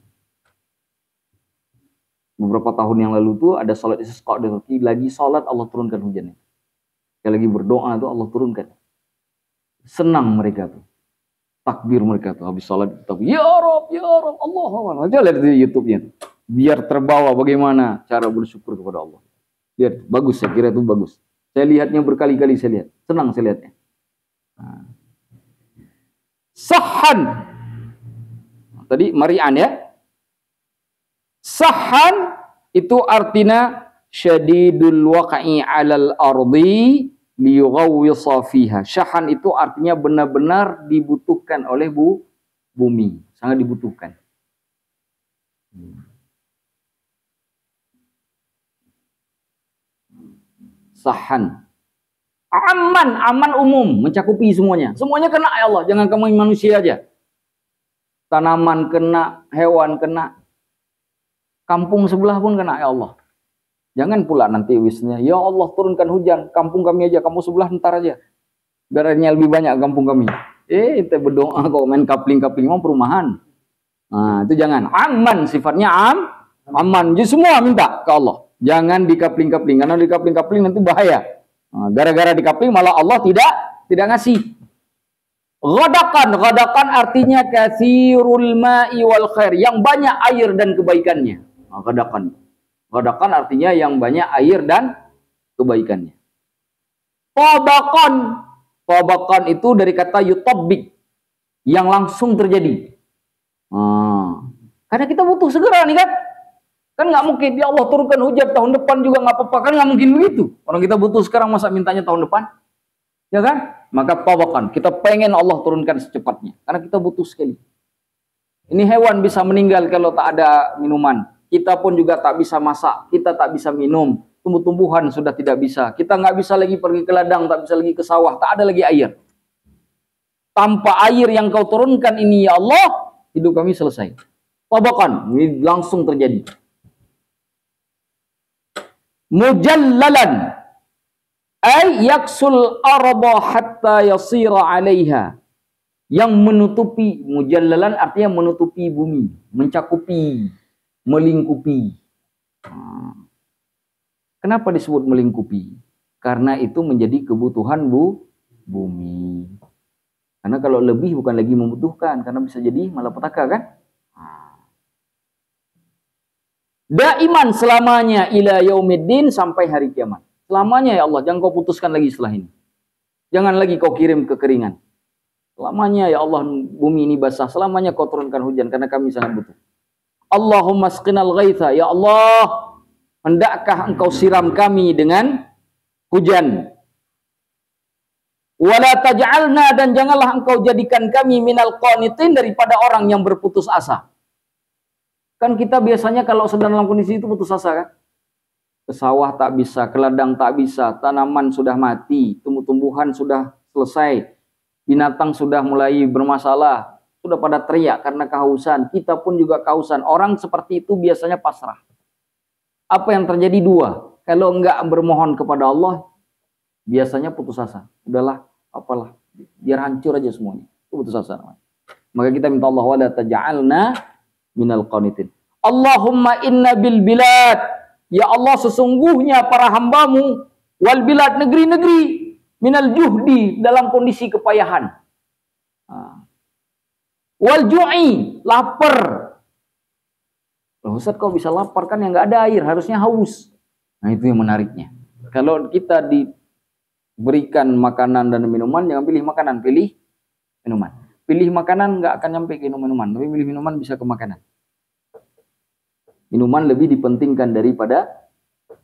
[SPEAKER 1] Beberapa tahun yang lalu tuh ada salat istisqa di Turki, lagi salat Allah turunkan hujannya. Sekali lagi berdoa tuh Allah turunkan. Senang mereka tuh. Takbir mereka tuh habis salat takbir. Ya Rabb, Allah. Aja lihat di YouTube-nya. Biar terbawa bagaimana cara bersyukur kepada Allah. Lihat, bagus, saya kira itu bagus. Saya lihatnya berkali-kali, saya lihat. Senang saya lihatnya. Sahan. Tadi mari'an ya. Sahan itu artinya syadidul waqi' 'alal ardi liyughawwisa fiha. Syahan itu artinya benar-benar dibutuhkan oleh bumi, sangat dibutuhkan. Sahan. Aman umum, mencakupi semuanya. Semuanya kena ya Allah, jangan kamu manusia aja. Tanaman kena, hewan kena. Kampung sebelah pun kena ya Allah. Jangan pula nanti wisnya, ya Allah turunkan hujan, kampung kami aja, kamu sebelah ntar aja. Biarnya lebih banyak kampung kami. Kita berdoa kok main kapling-kapling mau perumahan. Nah, itu jangan. Aman, sifatnya aman. Jadi semua minta ke Allah. Jangan dikapling-kapling, karena dikapling-kapling nanti bahaya. Nah, gara-gara dikapling malah Allah tidak ngasih. Ghadakan artinya katsirul ma'i wal khair, yang banyak air dan kebaikannya. Nah, Ghadakan artinya yang banyak air dan kebaikannya. Tabaqan itu dari kata yutabik, yang langsung terjadi. Karena kita butuh segera nih kan. Kan nggak mungkin ya Allah turunkan hujan tahun depan juga nggak apa-apa, kan nggak mungkin begitu. Orang kita butuh sekarang masa mintanya tahun depan. Ya kan? Maka tawakan, kita pengen Allah turunkan secepatnya, karena kita butuh sekali. Ini hewan bisa meninggal kalau tak ada minuman. Kita pun juga tak bisa masak, kita tak bisa minum. Tumbuh-tumbuhan sudah tidak bisa. Kita nggak bisa lagi pergi ke ladang, tak bisa lagi ke sawah, tak ada lagi air. Tanpa air yang kau turunkan ini ya Allah, hidup kami selesai. Tabakan, ini langsung terjadi. Mujallalan, ay yaksul arba hatta yasira 'alaiha. Yang menutupi, mujallalan artinya menutupi bumi, mencakupi, melingkupi. Kenapa disebut melingkupi? Karena itu menjadi kebutuhan bumi. Karena kalau lebih bukan lagi membutuhkan, karena bisa jadi malapetaka kan? Daiman selamanya ila yaumiddin, sampai hari kiamat. Selamanya ya Allah, jangan kau putuskan lagi setelah ini. Jangan lagi kau kirim kekeringan. Selamanya ya Allah, bumi ini basah, selamanya kau turunkan hujan karena kami sangat butuh. Allahumma asqinal ghaitha, ya Allah, hendakkah engkau siram kami dengan hujan. Wala taj'alna, dan janganlah engkau jadikan kami minal qanitin, daripada orang yang berputus asa. Kan kita biasanya kalau sedang dalam kondisi itu putus asa kan? Ke sawah tak bisa, ke ladang tak bisa, tanaman sudah mati, tumbuh-tumbuhan sudah selesai, binatang sudah mulai bermasalah, sudah pada teriak karena kehausan, kita pun juga kehausan. Orang seperti itu biasanya pasrah. Apa yang terjadi dua, kalau enggak bermohon kepada Allah, biasanya putus asa. Udahlah, apalah, biar hancur aja semuanya. Itu putus asa namanya. Maka kita minta Allah, wala taj'alna minal qanitin. Allahumma inna bil bilad, ya Allah sesungguhnya para hambamu, wal bilad, negeri-negeri, minal juhdi, dalam kondisi kepayahan, wal ju'i, lapar. Loh Ustaz, kok bisa lapar, kan yang nggak ada air, harusnya haus. Nah itu yang menariknya. Kalau kita diberikan makanan dan minuman, jangan pilih makanan, pilih minuman. Pilih makanan nggak akan nyampe ke minuman, tapi pilih minuman bisa ke makanan. Minuman lebih dipentingkan daripada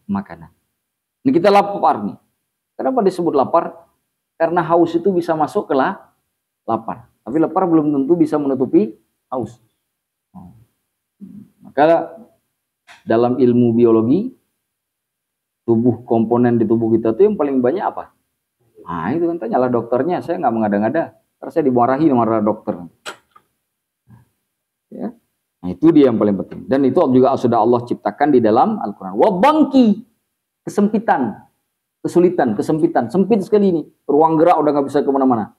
[SPEAKER 1] makanan. Ini kita lapar nih. Kenapa disebut lapar? Karena haus itu bisa masuk ke lapar. Tapi lapar belum tentu bisa menutupi haus. Maka dalam ilmu biologi, tubuh komponen di tubuh kita itu yang paling banyak apa? Nah itu kan, tanyalah dokternya, saya nggak mengada-ngada. Terus saya dimarahi sama dokter. Ya. Nah itu dia yang paling penting. Dan itu juga sudah Allah ciptakan di dalam Al-Quran. Wabangki, kesempitan, kesulitan, kesempitan, sempit sekali ini. Ruang gerak udah nggak bisa kemana-mana.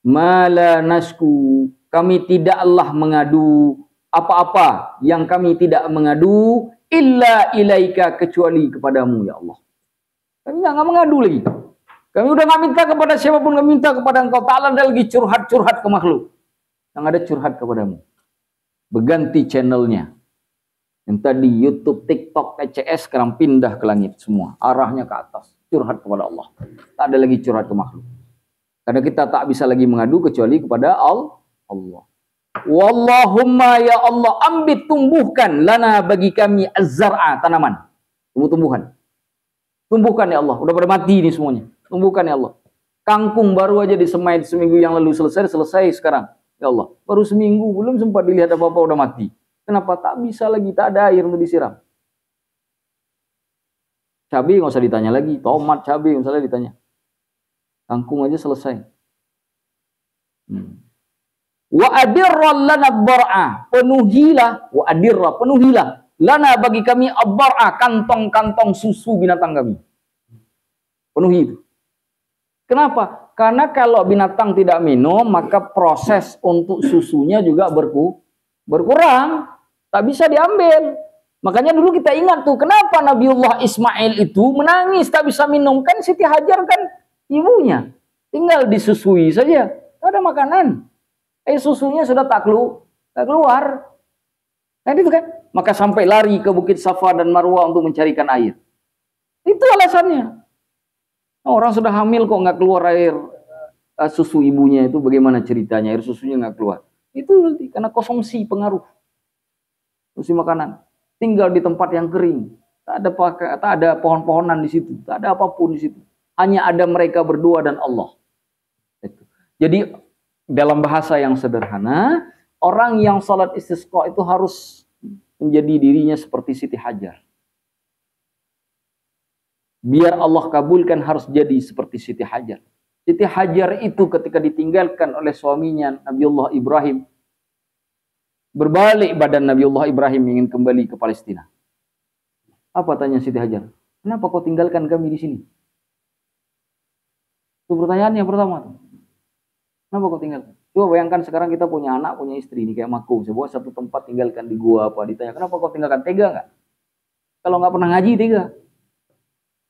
[SPEAKER 1] Mala nasku, kami tidaklah mengadu apa-apa yang kami tidak mengadu illa ilaika, kecuali kepadamu ya Allah. Kami nggak mengadu lagi. Kami udah nggak minta kepada siapapun, kami minta kepada Engkau. Tak ada lagi curhat-curhat ke makhluk. Yang ada curhat kepadamu. Berganti channelnya. Yang tadi YouTube, TikTok, ECS sekarang pindah ke langit semua. Arahnya ke atas. Curhat kepada Allah. Tak ada lagi curhat ke makhluk. Karena kita tak bisa lagi mengadu kecuali kepada Allah. Wallahumma ya Allah, ambit, tumbuhkan lana bagi kami az-zar'a, tanaman, tumbuh-tumbuhan. Tumbuhkan ya Allah. Udah pada mati ini semuanya. Tumbuhkan ya Allah. Kangkung baru aja disemai seminggu yang lalu, selesai sekarang. Ya Allah, baru seminggu, belum sempat dilihat apa-apa udah mati. Kenapa? Tak bisa lagi, tak ada air untuk disiram. Cabai nggak usah ditanya lagi, tomat, cabai nggak usah lagi ditanya. Kangkung aja selesai. Wa adirra lana ad-dar'a, penuhilah, wa adirra, penuhilah lana bagi kami ad-dar'a, kantong-kantong susu binatang kami. Penuhi itu. Kenapa? Karena kalau binatang tidak minum, maka proses untuk susunya juga berkurang. Tak bisa diambil. Makanya dulu kita ingat tuh, kenapa Nabiullah Ismail itu menangis, tak bisa minum. Kan Siti Hajar kan ibunya. Tinggal disusui saja. Tak ada makanan. Susunya sudah tak keluar. Nah itu kan. Maka sampai lari ke Bukit Safa dan Marwah untuk mencarikan air. Itu alasannya. Orang sudah hamil kok nggak keluar air susu ibunya, itu bagaimana ceritanya, air susunya nggak keluar. Itu karena konsumsi pengaruh. Konsumsi makanan. Tinggal di tempat yang kering. Tak ada pohon-pohonan di situ. Tak ada apapun di situ. Hanya ada mereka berdua dan Allah. Jadi dalam bahasa yang sederhana, orang yang salat istisqa itu harus menjadi dirinya seperti Siti Hajar. Biar Allah kabulkan harus jadi seperti Siti Hajar. Siti Hajar itu ketika ditinggalkan oleh suaminya Nabiullah Ibrahim, berbalik badan Nabiullah Ibrahim ingin kembali ke Palestina. Apa tanya Siti Hajar? Kenapa kau tinggalkan kami di sini? Itu pertanyaan yang pertama. Kenapa kau tinggalkan? Coba bayangkan sekarang kita punya anak, punya istri, ini kayak Maku, sebuah satu tempat tinggalkan di gua apa, ditanya kenapa kau tinggalkan, tega nggak? Kalau nggak pernah ngaji tega.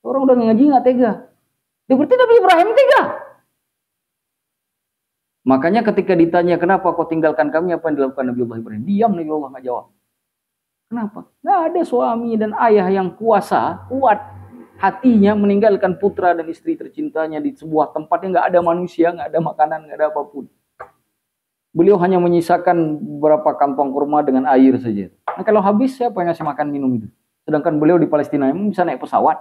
[SPEAKER 1] Orang udah ngaji nggak tega. Dia berarti Nabi Ibrahim tega. Makanya ketika ditanya kenapa kau tinggalkan kami, apa yang dilakukan Nabi Ibrahim? Diam, Nabi Allah nggak jawab. Kenapa? Nggak ada suami dan ayah yang kuat hatinya meninggalkan putra dan istri tercintanya di sebuah tempat yang nggak ada manusia, nggak ada makanan, nggak ada apapun. Beliau hanya menyisakan beberapa kantong kurma dengan air saja. Nah, kalau habis siapa yang ngasih makan minum itu? Sedangkan beliau di Palestina emang bisa naik pesawat.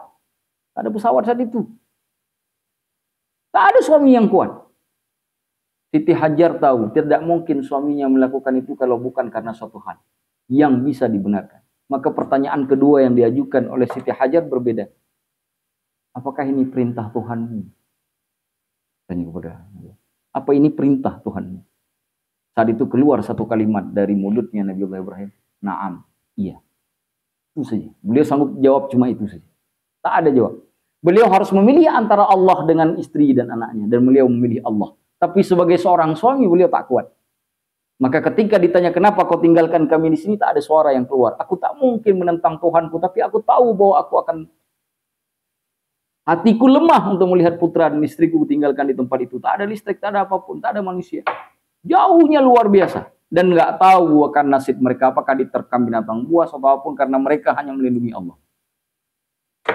[SPEAKER 1] Nggak ada pesawat saat itu. Tak ada suami yang kuat. Siti Hajar tahu tidak mungkin suaminya melakukan itu kalau bukan karena suatu hal yang bisa dibenarkan. Maka pertanyaan kedua yang diajukan oleh Siti Hajar berbeda. Apakah ini perintah Tuhanmu? Tanya kepada Allah. Apa ini perintah Tuhanmu? Saat itu keluar satu kalimat dari mulutnya Nabiullah Ibrahim. Naam, iya. Itu saja. Beliau sanggup jawab cuma itu saja. Tak ada jawab. Beliau harus memilih antara Allah dengan istri dan anaknya. Dan beliau memilih Allah. Tapi sebagai seorang suami beliau tak kuat. Maka ketika ditanya kenapa kau tinggalkan kami di sini, tak ada suara yang keluar. Aku tak mungkin menentang Tuhanku, tapi aku tahu bahwa aku akan hatiku lemah untuk melihat putra dan istriku tinggalkan di tempat itu. Tak ada listrik, tak ada apapun, tak ada manusia. Jauhnya luar biasa. Dan nggak tahu akan nasib mereka, apakah diterkam binatang buas atau apapun, karena mereka hanya melindungi Allah.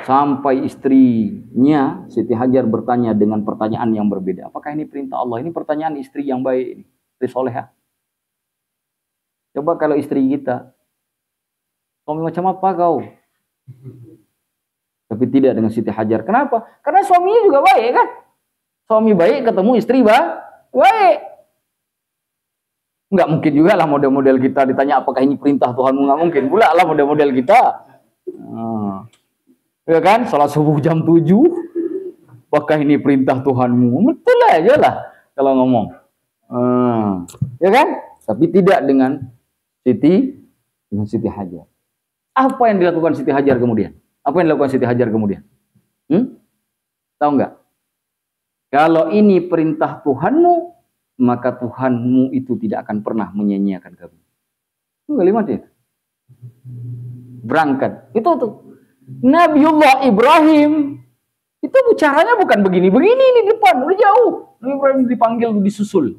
[SPEAKER 1] Sampai istrinya Siti Hajar bertanya dengan pertanyaan yang berbeda. Apakah ini perintah Allah? Ini pertanyaan istri yang baik ini. Istri soleha. Coba kalau istri kita, suami macam apa kau? Tapi tidak dengan Siti Hajar. Kenapa? Karena suaminya juga baik kan? Suami baik ketemu istri baik. Nggak mungkin juga lah model-model kita ditanya apakah ini perintah Tuhanmu, nggak mungkin pula lah model-model kita. Ya kan, salat subuh jam 7, apakah ini perintah Tuhanmu? Betul aja lah kalau ngomong. Ya kan? Tapi tidak dengan Siti Hajar. Apa yang dilakukan Siti Hajar kemudian? Apa yang dilakukan Siti Hajar kemudian? Tahu nggak? Kalau ini perintah Tuhanmu, maka Tuhanmu itu tidak akan pernah menyia-nyiakan kamu. Itu kalimatnya. Berangkat. Itu tuh. Nabiullah Ibrahim itu bicaranya bukan begini-begini di depan, udah jauh. Nabi Ibrahim dipanggil, disusul.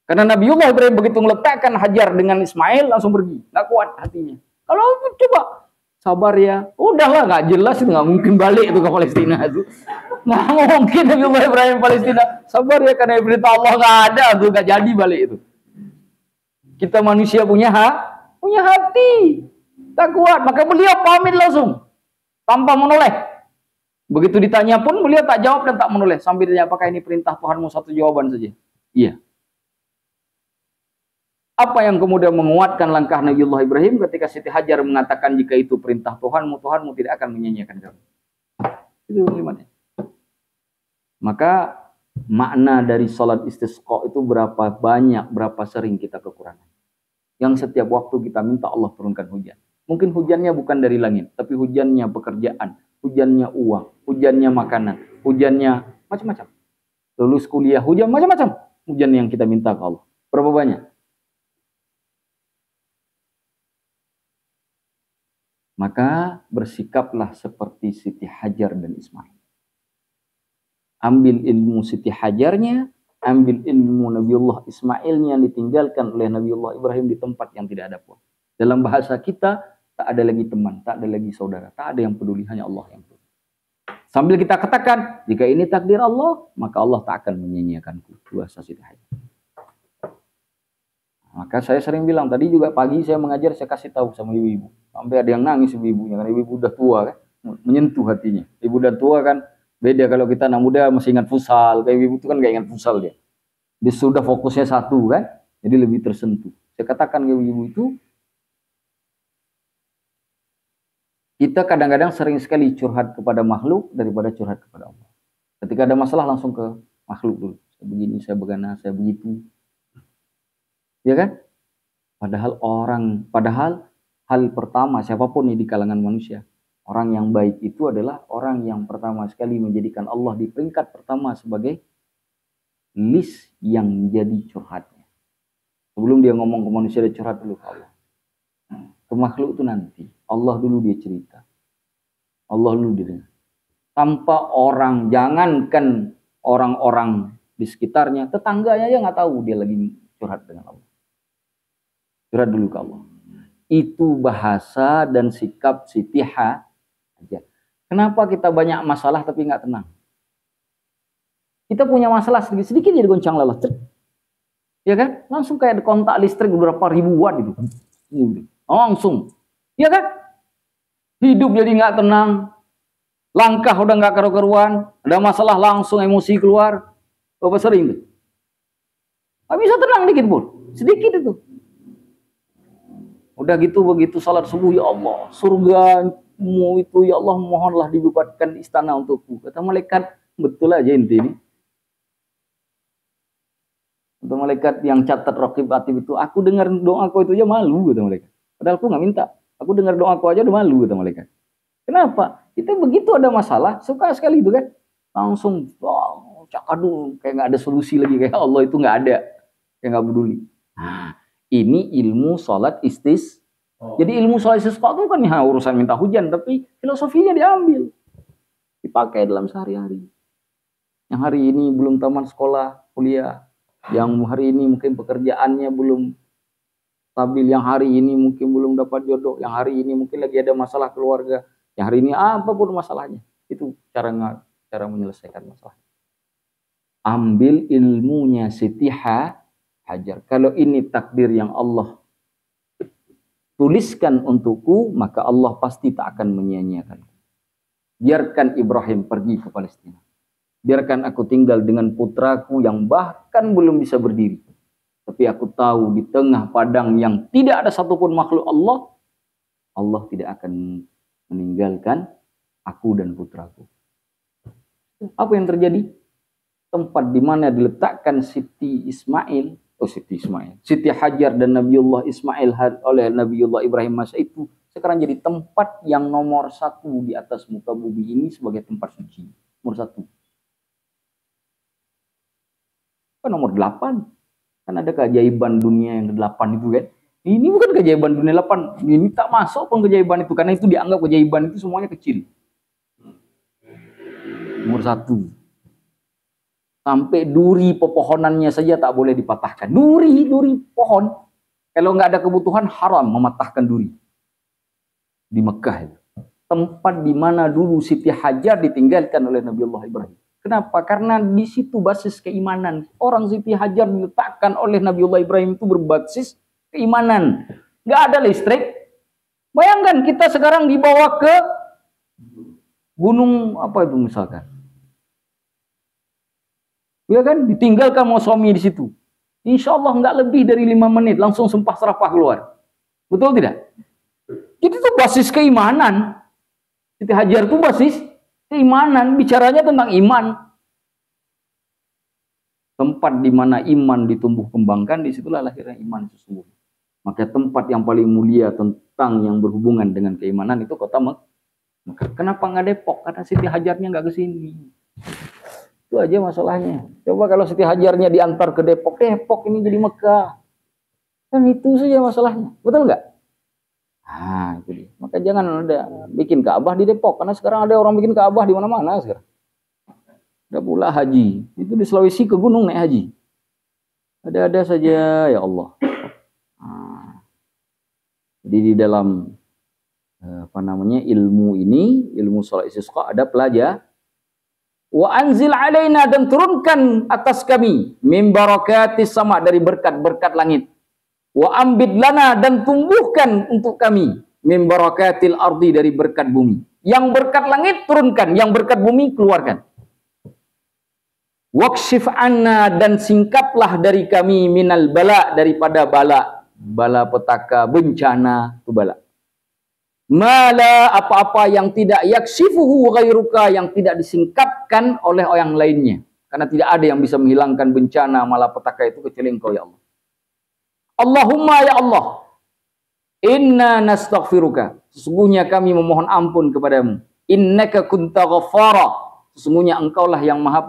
[SPEAKER 1] Karena Nabiullah Ibrahim begitu meletakkan Hajar dengan Ismail langsung pergi, nggak kuat hatinya. Kalau coba sabar ya, udahlah nggak jelas itu, nggak mungkin balik itu ke Palestina itu. Nggak mungkin Nabiullah Ibrahim Palestina. Sabar ya, karena berita Allah nggak ada tuh, nggak jadi balik itu. Kita manusia punya hati. Tak kuat, maka beliau pamit langsung tanpa menoleh. Begitu ditanya pun beliau tak jawab dan tak menoleh. Sambil ditanya apakah ini perintah Tuhanmu, satu jawaban saja. Iya. Apa yang kemudian menguatkan langkah Nabiullah Ibrahim ketika Siti Hajar mengatakan jika itu perintah Tuhanmu, Tuhanmu tidak akan menyia-nyiakan kamu. Itu kalimatnya. Maka makna dari salat istisqa itu berapa banyak, berapa sering kita kekurangan. Yang setiap waktu kita minta Allah turunkan hujan. Mungkin hujannya bukan dari langit, tapi hujannya pekerjaan, hujannya uang, hujannya makanan, hujannya macam-macam. Lulus kuliah, hujan macam-macam. Hujan yang kita minta ke Allah. Berapa banyak? Maka bersikaplah seperti Siti Hajar dan Ismail. Ambil ilmu Siti Hajarnya, ambil ilmu Nabiullah Ismailnya yang ditinggalkan oleh Nabiullah Ibrahim di tempat yang tidak ada pun. Dalam bahasa kita, tak ada lagi teman, tak ada lagi saudara, tak ada yang peduli, hanya Allah yang peduli. Sambil kita katakan, jika ini takdir Allah, maka Allah tak akan menyia-nyiakanku. Bahasa Siti Hajar. Maka saya sering bilang, tadi juga pagi saya mengajar, saya kasih tahu sama ibu-ibu. Sampai ada yang nangis ibu-ibunya, karena ibu-ibu udah tua kan, menyentuh hatinya. Ibu udah tua kan, Beda kalau kita anak muda masih ingat futsal, kayak ibu itu kan gak ingat futsal dia. Dia sudah fokusnya satu kan, jadi lebih tersentuh. Saya katakan ke ibu itu, kita kadang-kadang sering sekali curhat kepada makhluk daripada curhat kepada Allah. Ketika ada masalah langsung ke makhluk dulu. Saya begini, saya begana, saya begitu. Ya kan? Padahal hal pertama siapapun nih di kalangan manusia, orang yang baik itu adalah orang yang pertama sekali menjadikan Allah di peringkat pertama sebagai list yang menjadi curhatnya. Sebelum dia ngomong ke manusia, dia curhat dulu ke Allah. Ke makhluk itu nanti. Allah dulu dia cerita. Allah dulu dia. Tanpa orang, jangankan orang-orang di sekitarnya, tetangganya aja nggak tahu dia lagi curhat dengan Allah. Curhat dulu ke Allah. Itu bahasa dan sikap Siti Hajar. Kenapa kita banyak masalah tapi nggak tenang? Kita punya masalah sedikit-sedikit jadi goncang lelah. Ya kan? Langsung kayak kontak listrik berapa ribu watt gitu. Langsung. Ya kan? Hidup jadi nggak tenang. Langkah udah nggak karu-karuan. Ada masalah langsung emosi keluar. Berapa sering tuh? Nggak bisa tenang dikit pun. Sedikit itu. Udah gitu begitu salat subuh, ya Allah, surgamu itu ya Allah mohonlah dibuatkan istana untukku. Kata malaikat, betul aja inti ini. Kata malaikat yang catat raqib atid itu, aku dengar doaku itu aja malu, kata malaikat. Padahal aku nggak minta. Aku dengar doaku aja udah malu, kata malaikat. Kenapa? Kita begitu ada masalah, suka sekali itu kan. Langsung cakadu kayak nggak ada solusi lagi, kayak Allah itu nggak ada. Kayak nggak peduli. Nah, ini ilmu sholat istis. Jadi ilmu sholat istisqa itu kan ya urusan minta hujan, tapi filosofinya diambil, dipakai dalam sehari-hari. Yang hari ini belum tamat sekolah, kuliah, yang hari ini mungkin pekerjaannya belum stabil, yang hari ini mungkin belum dapat jodoh, yang hari ini mungkin lagi ada masalah keluarga, yang hari ini apapun masalahnya, itu cara menyelesaikan masalah. Ambil ilmunya Siti Hajar. Kalau ini takdir yang Allah tuliskan untukku, maka Allah pasti tak akan menyia-nyiakan. Biarkan Ibrahim pergi ke Palestina. Biarkan aku tinggal dengan putraku yang bahkan belum bisa berdiri. Tapi aku tahu di tengah padang yang tidak ada satupun makhluk Allah, Allah tidak akan meninggalkan aku dan putraku. Apa yang terjadi? Tempat di mana diletakkan Siti Hajar dan Nabiullah Ismail oleh Nabiullah Ibrahim masa itu sekarang jadi tempat yang nomor 1 di atas muka bumi ini sebagai tempat suci. Nomor 1. Kan nomor 8. Kan ada keajaiban dunia yang 8 itu kan. Ini bukan keajaiban dunia 8. Ini tak masuk pun keajaiban itu. Karena itu dianggap keajaiban itu semuanya kecil. Nomor 1. Sampai duri pepohonannya saja tak boleh dipatahkan. Duri pohon. Kalau nggak ada kebutuhan haram mematahkan duri. Di Mekah itu. Tempat di mana dulu Siti Hajar ditinggalkan oleh Nabiullah Ibrahim. Kenapa? Karena di situ basis keimanan. Orang Siti Hajar diletakkan oleh Nabiullah Ibrahim itu berbasis keimanan. Nggak ada listrik. Bayangkan kita sekarang dibawa ke gunung apa itu misalkan. Ya kan, ditinggalkan mau suami di situ. Insya Allah nggak lebih dari 5 menit langsung sempah serapah keluar. Betul tidak? Jadi itu basis keimanan. Siti Hajar itu basis keimanan. Bicaranya tentang iman. Tempat di mana iman ditumbuh kembangkan, disitulah lahirnya iman sesungguhnya. Maka tempat yang paling mulia tentang yang berhubungan dengan keimanan itu kota Mekah. Kenapa nggak Depok? Karena Siti Hajarnya nggak ke sini. Itu aja masalahnya. Coba kalau Siti Hajarnya diantar ke Depok, Depok ini jadi Mekah. Kan itu saja masalahnya. Betul nggak? Nah, itu dia. Maka jangan ada bikin Ka'bah di Depok. Karena sekarang ada orang bikin Ka'bah di mana-mana sekarang. Ada pula haji. Itu di Sulawesi ke gunung naik haji. Ada-ada saja, ya Allah. Nah, jadi di dalam ilmu ini, ilmu sholat istisqa ada pelajar. Wa anzil alaina, dan turunkan atas kami min barakatis sama, dari berkat-berkat langit. Wa ambid lana, dan tumbuhkan untuk kami Min barakatil ardi, dari berkat bumi. Yang berkat langit turunkan, yang berkat bumi keluarkan. Wakshif anna, dan singkaplah dari kami minal bala, daripada bala. Bala petaka, bencana, itu bala. Mala, apa-apa yang tidak yaksifuhu ghairuka, yang tidak disingkapkan oleh orang lainnya. Karena tidak ada yang bisa menghilangkan bencana malapetaka itu kecuali Engkau ya Allah. Allahumma ya Allah, inna nastaghfiruka, sesungguhnya kami memohon ampun kepadamu. Innaka kunta ghaffara, sesungguhnya Engkaulah yang maha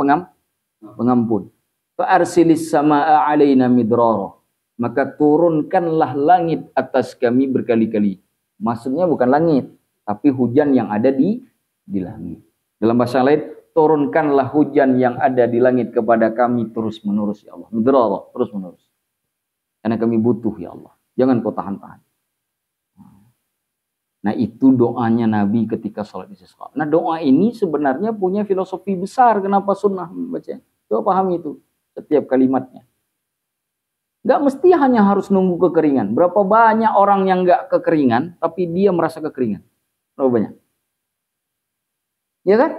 [SPEAKER 1] pengampun. Fa arsilis samaa alaina midrara, maka turunkanlah langit atas kami berkali-kali. Maksudnya bukan langit, tapi hujan yang ada di langit. Dalam bahasa lain, turunkanlah hujan yang ada di langit kepada kami terus menerus ya Allah. Midrara, terus menerus. Karena kami butuh ya Allah. Jangan kau tahan-tahan. Nah itu doanya Nabi ketika sholat istisqa. Nah doa ini sebenarnya punya filosofi besar. Kenapa sunnah membaca? Coba pahami itu setiap kalimatnya. Gak mesti hanya harus nunggu kekeringan. Berapa banyak orang yang gak kekeringan, tapi dia merasa kekeringan. Berapa banyak? Ya kan?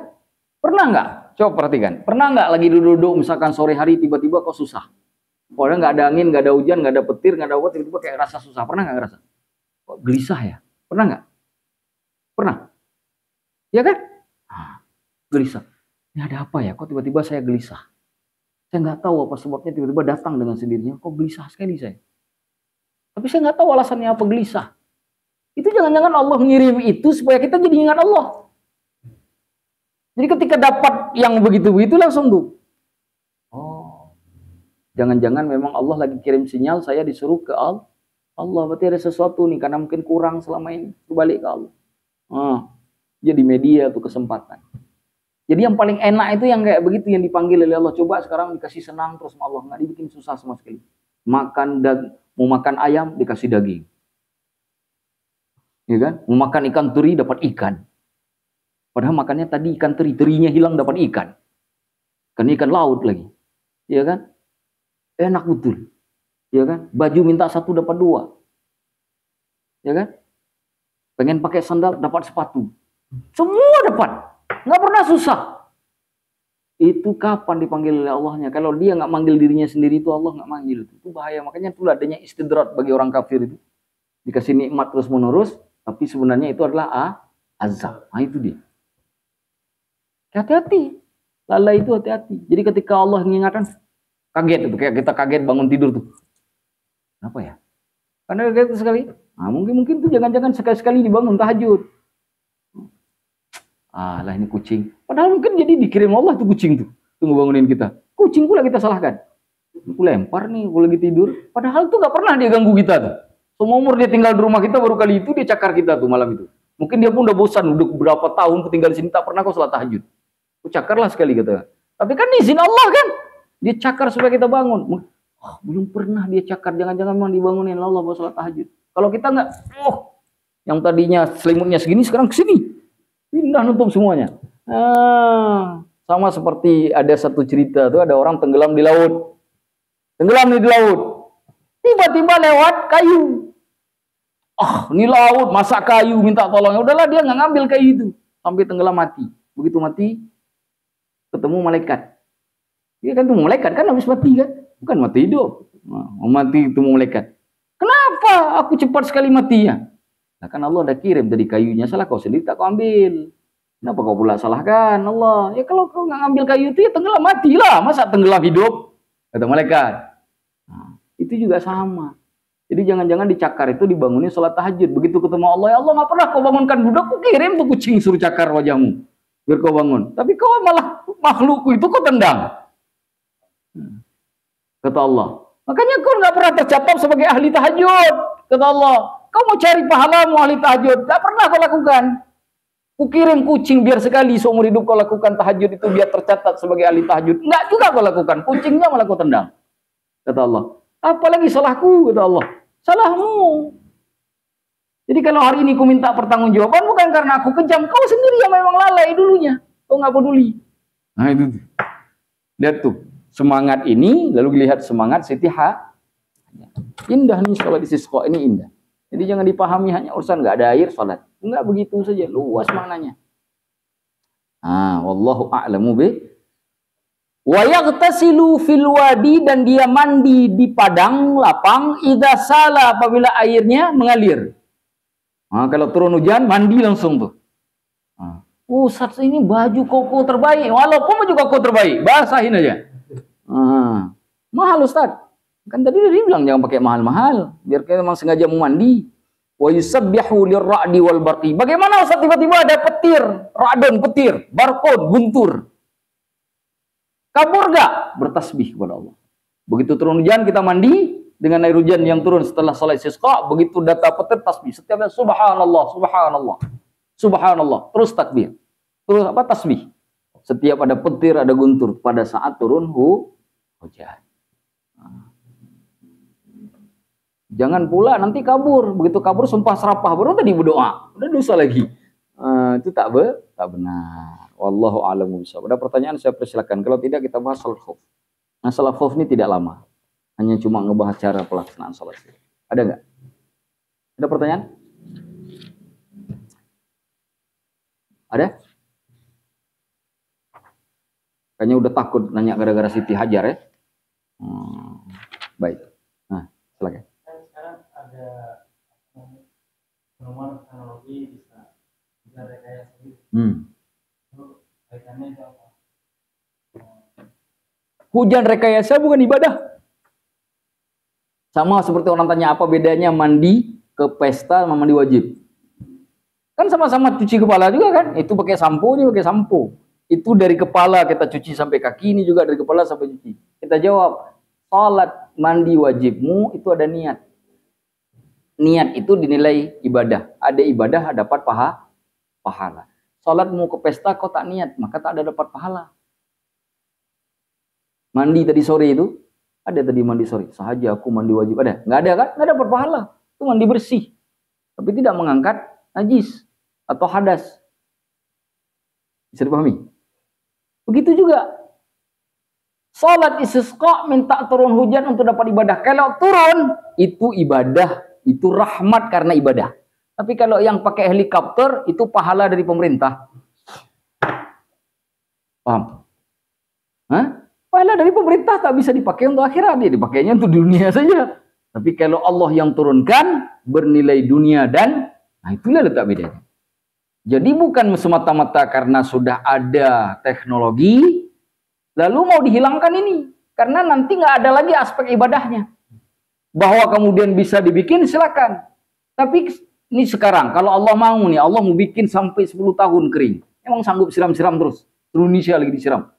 [SPEAKER 1] Pernah nggak? Coba perhatikan. Pernah nggak lagi duduk-duduk misalkan sore hari tiba-tiba kok susah? Padahal nggak ada angin, nggak ada hujan, nggak ada petir, nggak ada apa, tiba-tiba kayak rasa susah. Pernah nggak ngerasa? Kok gelisah ya? Pernah nggak? Pernah? Ya kan? Gelisah. Ini ada apa ya? Kok tiba-tiba saya gelisah? Saya nggak tahu apa sebabnya, tiba-tiba datang dengan sendirinya. Kok gelisah sekali saya? Tapi saya nggak tahu alasannya apa gelisah. Itu jangan-jangan Allah ngirim itu supaya kita jadi ingat Allah. Jadi ketika dapat yang begitu-begitu langsung tuh. Oh. Jangan-jangan memang Allah lagi kirim sinyal saya disuruh ke Allah. Berarti ada sesuatu nih karena mungkin kurang selama ini. Balik ke Allah. Jadi media tuh kesempatan. Jadi yang paling enak itu yang kayak begitu yang dipanggil oleh Allah. Coba sekarang dikasih senang terus sama Allah, nggak dibikin susah sama sekali. Mau makan ayam dikasih daging. Ya kan? Mau makan ikan teri dapat ikan. Padahal makannya tadi ikan teri, terinya hilang dapat ikan. Kan ikan laut lagi. Ya kan? Enak betul. Ya kan? Baju minta satu dapat dua. Ya kan? Pengen pakai sandal dapat sepatu. Semua dapat. Nggak pernah susah. Itu kapan dipanggil oleh Allahnya? Kalau dia nggak manggil dirinya sendiri itu Allah nggak manggil. Itu bahaya. Makanya itulah adanya istidrat bagi orang kafir itu. Dikasih nikmat terus menerus, tapi sebenarnya itu adalah azab. Nah itu dia. Hati-hati. Lalai itu hati-hati. Jadi ketika Allah mengingatkan, kaget itu. Kayak kita kaget bangun tidur tuh. Kenapa ya? Karena kaget sekali. Nah, mungkin itu jangan-jangan sekali-sekali dibangun tahajud. Lah ini kucing. Padahal mungkin jadi dikirim Allah tuh kucing tuh. Tunggu bangunin kita. Kucing pula kita salahkan. Aku lempar nih, aku lagi tidur. Padahal tuh gak pernah dia ganggu kita tuh. Semua umur dia tinggal di rumah kita, baru kali itu dia cakar kita tuh malam itu. Mungkin dia pun udah bosan, udah berapa tahun tinggal di sini, tak pernah kau salat tahajud. Aku cakarlah sekali kata. Tapi kan izin Allah kan. Dia cakar supaya kita bangun. Belum pernah dia cakar. Jangan-jangan memang dibangunin Allah buat salat tahajud. Kalau kita nggak, yang tadinya selimutnya segini sekarang kesini. Pindah nutup semuanya. Sama seperti ada satu cerita tuh, ada orang tenggelam di laut. Tenggelam di laut. Tiba-tiba lewat kayu. Ini laut, masak kayu, minta tolong. Ya udahlah, dia nggak ngambil kayu itu. Sampai tenggelam mati. Begitu mati, ketemu malaikat. Dia kan ketemu malaikat kan habis mati kan? Bukan mati hidup. Mati ketemu malaikat. Kenapa aku cepat sekali matinya? Nah kan Allah udah kirim dari kayunya, salah kau sendiri tak kau ambil. Kenapa kau pula salahkan Allah? Ya kalau kau nggak ngambil kayu itu ya tenggelam matilah. Masa tenggelam hidup? Kata malaikat. Itu juga sama. Jadi jangan-jangan dicakar itu dibangunin sholat tahajud. Begitu ketemu Allah, ya Allah nggak pernah kau bangunkan budak, kau kirim tuh kucing suruh cakar wajahmu. Biar kau bangun. Tapi kau malah makhlukku itu kau tendang. Kata Allah. Makanya kau nggak pernah tercatat sebagai ahli tahajud. Kata Allah. Kau mau cari pahalamu ahli tahajud. Nggak pernah kau lakukan. Ku kirim kucing biar sekali seumur hidup kau lakukan tahajud itu biar tercatat sebagai ahli tahajud. Nggak juga kau lakukan. Kucingnya malah kau tendang. Kata Allah. Apalagi salahku, kata Allah. Salahmu. Jadi kalau hari ini ku minta pertanggungjawaban bukan karena aku kejam. Kau sendiri yang memang lalai dulunya. Kau nggak peduli. Nah itu. Lihat tuh. Semangat ini, lalu lihat semangat Siti Ha. Indah nih sholat istisqa ini indah. Jadi jangan dipahami hanya urusan nggak ada air salat. Enggak begitu saja, luas maknanya. Wallahu a'lamu bih. Wa yaghtasilu fil wadi, dan dia mandi di padang lapang idza sala, apabila airnya mengalir. Kalau turun hujan mandi langsung tuh. Ustaz, ini baju koko terbaik. Walaupun baju koko terbaik, basahin aja. Mahal Ustaz. Kan tadi dia bilang jangan pakai mahal-mahal, biar kita memang sengaja mau mandi. Wa yusabbihu lirra'di wal barqi. Bagaimana Ustaz tiba-tiba ada petir, ra'dun petir, barqud guntur. Kabur gak? Bertasbih kepada Allah. Begitu turun hujan kita mandi dengan air hujan yang turun setelah salat istisqa, begitu data petir tasbih. Setiap subhanallah, subhanallah, subhanallah, terus takbir. Terus tasbih. Setiap ada petir, ada guntur pada saat turun hujan. Jangan pula nanti kabur. Begitu kabur sumpah serapah, baru tadi berdoa, udah dosa lagi. Itu tak benar. Wallahu a'lamu bishawab. Ada pertanyaan saya persilakan. Kalau tidak kita bahas salat khauf. Masalah khauf ini tidak lama. Hanya cuma ngebahas cara pelaksanaan salat. Ada nggak? Ada pertanyaan? Ada? Kayaknya udah takut nanya gara-gara Siti Hajar ya. Baik. Nah, silakan.
[SPEAKER 2] Sekarang ada penemuan teknologi bisa rekayasa gitu. Kaitannya itu apa?
[SPEAKER 1] Hujan rekayasa bukan ibadah. Sama seperti orang tanya apa bedanya mandi ke pesta sama mandi wajib. Kan sama-sama cuci kepala juga kan? Itu pakai sampo, ini pakai sampo. Itu dari kepala kita cuci sampai kaki, ini juga dari kepala sampai cuci. Kita jawab, salat mandi wajibmu itu ada niat. Niat itu dinilai ibadah. Ada ibadah, dapat pahala. Salatmu ke pesta kau tak niat, maka tak ada dapat pahala. Mandi tadi sore itu, ada tadi mandi sore. Sahaja aku mandi wajib, ada? Nggak ada kan? Nggak dapat pahala. Itu mandi bersih. Tapi tidak mengangkat najis atau hadas. Bisa dipahami? Begitu juga. Salat istisqa minta turun hujan untuk dapat ibadah. Kalau turun, itu ibadah. Itu rahmat karena ibadah. Tapi kalau yang pakai helikopter, itu pahala dari pemerintah. Paham? Pahala dari pemerintah tak bisa dipakai untuk akhirat. Dia dipakainya untuk dunia saja. Tapi kalau Allah yang turunkan, bernilai dunia dan, nah itulah letak bedanya. Jadi bukan semata-mata karena sudah ada teknologi, lalu mau dihilangkan ini. Karena nanti nggak ada lagi aspek ibadahnya. Bahwa kemudian bisa dibikin, silakan. Tapi ini sekarang, kalau Allah mau nih, Allah mau bikin sampai 10 tahun kering. Emang sanggup siram-siram terus? Indonesia lagi disiram.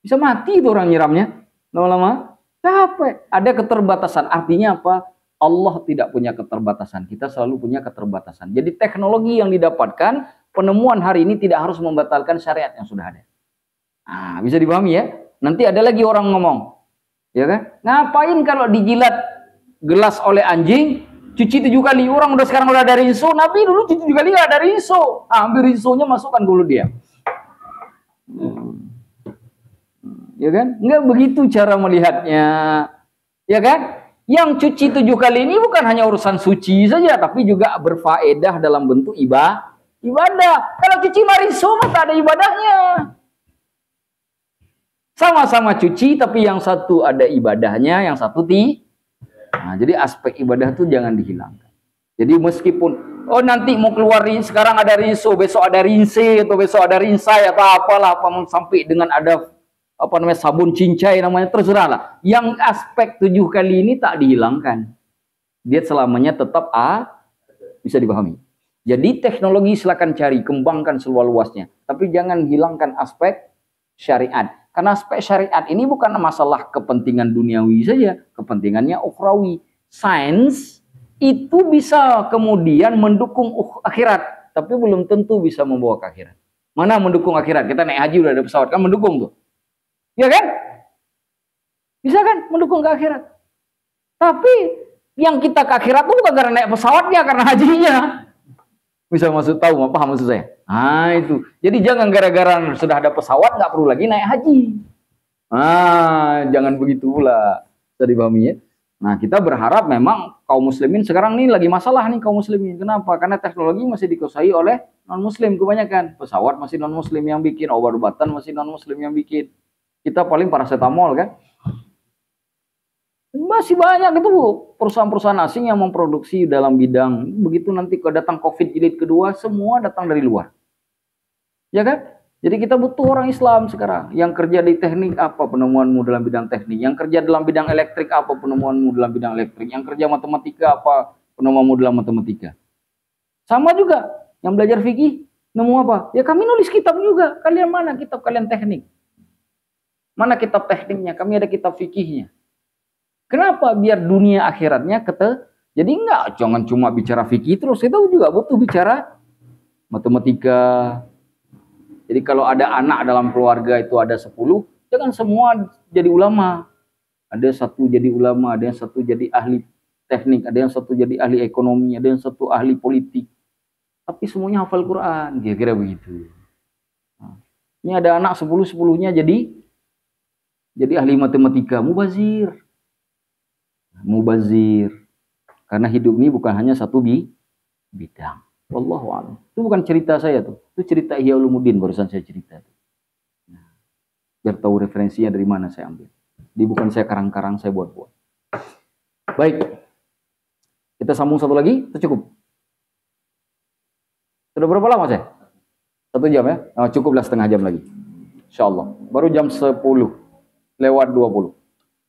[SPEAKER 1] Bisa mati itu orang nyiramnya. Lama-lama capek. Ada keterbatasan. Artinya apa? Allah tidak punya keterbatasan. Kita selalu punya keterbatasan. Jadi teknologi yang didapatkan, penemuan hari ini tidak harus membatalkan syariat yang sudah ada. Bisa dipahami ya? Nanti ada lagi orang ngomong. Ya kan? Ngapain kalau dijilat gelas oleh anjing, cuci 7 kali. Orang udah sekarang udah ada rinso. Nabi dulu cuci 7 kali nggak ada rinso. Ambil rinsonya, masukkan dulu dia. Ya kan? Enggak begitu cara melihatnya. Ya kan? Yang cuci 7 kali ini bukan hanya urusan suci saja, tapi juga berfaedah dalam bentuk ibadah. Kalau cuci mariso maka ada ibadahnya. Sama-sama cuci, tapi yang satu ada ibadahnya, yang satu tidak. Jadi aspek ibadah itu jangan dihilangkan. Jadi meskipun nanti mau keluar sekarang ada rinso, besok ada rinse, atau besok ada rinsai atau apalah, sampai dengan ada sabun cincai namanya, terserahlah. Yang aspek 7 kali ini tak dihilangkan. Dia selamanya tetap bisa dipahami. Jadi teknologi silakan cari, kembangkan seluas-luasnya, tapi jangan hilangkan aspek syariat. Karena aspek syariat ini bukan masalah kepentingan duniawi saja, kepentingannya ukhrawi. Sains itu bisa kemudian mendukung akhirat, tapi belum tentu bisa membawa ke akhirat. Mana mendukung akhirat? Kita naik haji udah ada pesawat, kan mendukung tuh. Ya kan? Bisa kan mendukung ke akhirat. Tapi yang kita ke akhirat itu bukan karena naik pesawatnya, karena hajinya. Bisa maksud tahu, paham maksud saya? Itu. Jadi jangan gara-gara sudah ada pesawat nggak perlu lagi naik haji. Jangan begitu pula. Bisa dipahami ya? Nah, kita berharap memang kaum muslimin sekarang nih lagi masalah nih kaum muslimin. Kenapa? Karena teknologi masih dikuasai oleh non-muslim kebanyakan. Pesawat masih non-muslim yang bikin, obat-obatan masih non-muslim yang bikin. Kita paling paracetamol kan. Masih banyak itu perusahaan-perusahaan asing yang memproduksi dalam bidang. Begitu nanti datang COVID jilid kedua, semua datang dari luar. Ya kan? Jadi kita butuh orang Islam sekarang yang kerja di teknik, apa penemuanmu dalam bidang teknik, yang kerja dalam bidang elektrik, apa penemuanmu dalam bidang elektrik, yang kerja matematika, apa penemuanmu dalam matematika. Sama juga yang belajar fikih, nemu apa? Ya kami nulis kitab juga. Kalian mana kitab kalian teknik? Mana kitab tekniknya? Kami ada kitab fikihnya. Kenapa? Biar dunia akhiratnya jadi enggak, jangan cuma bicara fikih terus, kita juga butuh bicara matematika. Jadi kalau ada anak dalam keluarga itu ada 10, jangan semua jadi ulama. Ada satu jadi ulama, ada yang satu jadi ahli teknik, ada yang satu jadi ahli ekonomi, ada yang satu ahli politik. Tapi semuanya hafal Quran, kira-kira begitu. Nah, ini ada anak 10-10-nya jadi ahli matematika, mubazir. Karena hidup ini bukan hanya satu bidang. Wallahu a'lam. Itu bukan cerita saya tuh. Itu cerita Ihya Ulumuddin barusan saya cerita. Nah, biar tahu referensinya dari mana saya ambil. Jadi bukan saya karang-karang, saya buat-buat. Baik. Kita sambung satu lagi, itu cukup. Sudah berapa lama saya? 1 jam ya? Oh, cukuplah setengah jam lagi. Insyaallah. Baru jam 10 lewat 20.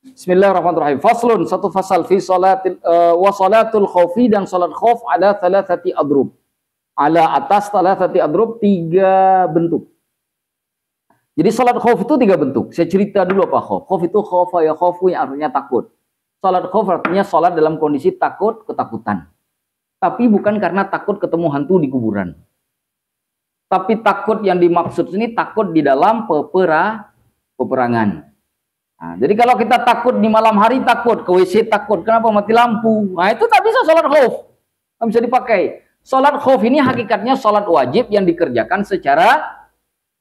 [SPEAKER 1] Bismillahirrahmanirrahim. Faslun, satu fasal fi salatil wa salatul khaufi, dan salat khauf ada thalathati adrub. Ala atas thalathati adrub, 3 bentuk. Jadi salat khauf itu 3 bentuk. Saya cerita dulu apa khauf. Khauf itu khaufa ya khaufu, yang artinya takut. Salat khauf artinya salat dalam kondisi takut, ketakutan. Tapi bukan karena takut ketemu hantu di kuburan. Tapi takut yang dimaksud ini takut di dalam peperangan. Nah, jadi kalau kita takut di malam hari, takut ke WC, takut kenapa mati lampu, nah itu tak bisa salat khauf, tak bisa dipakai. Salat khauf ini hakikatnya salat wajib yang dikerjakan secara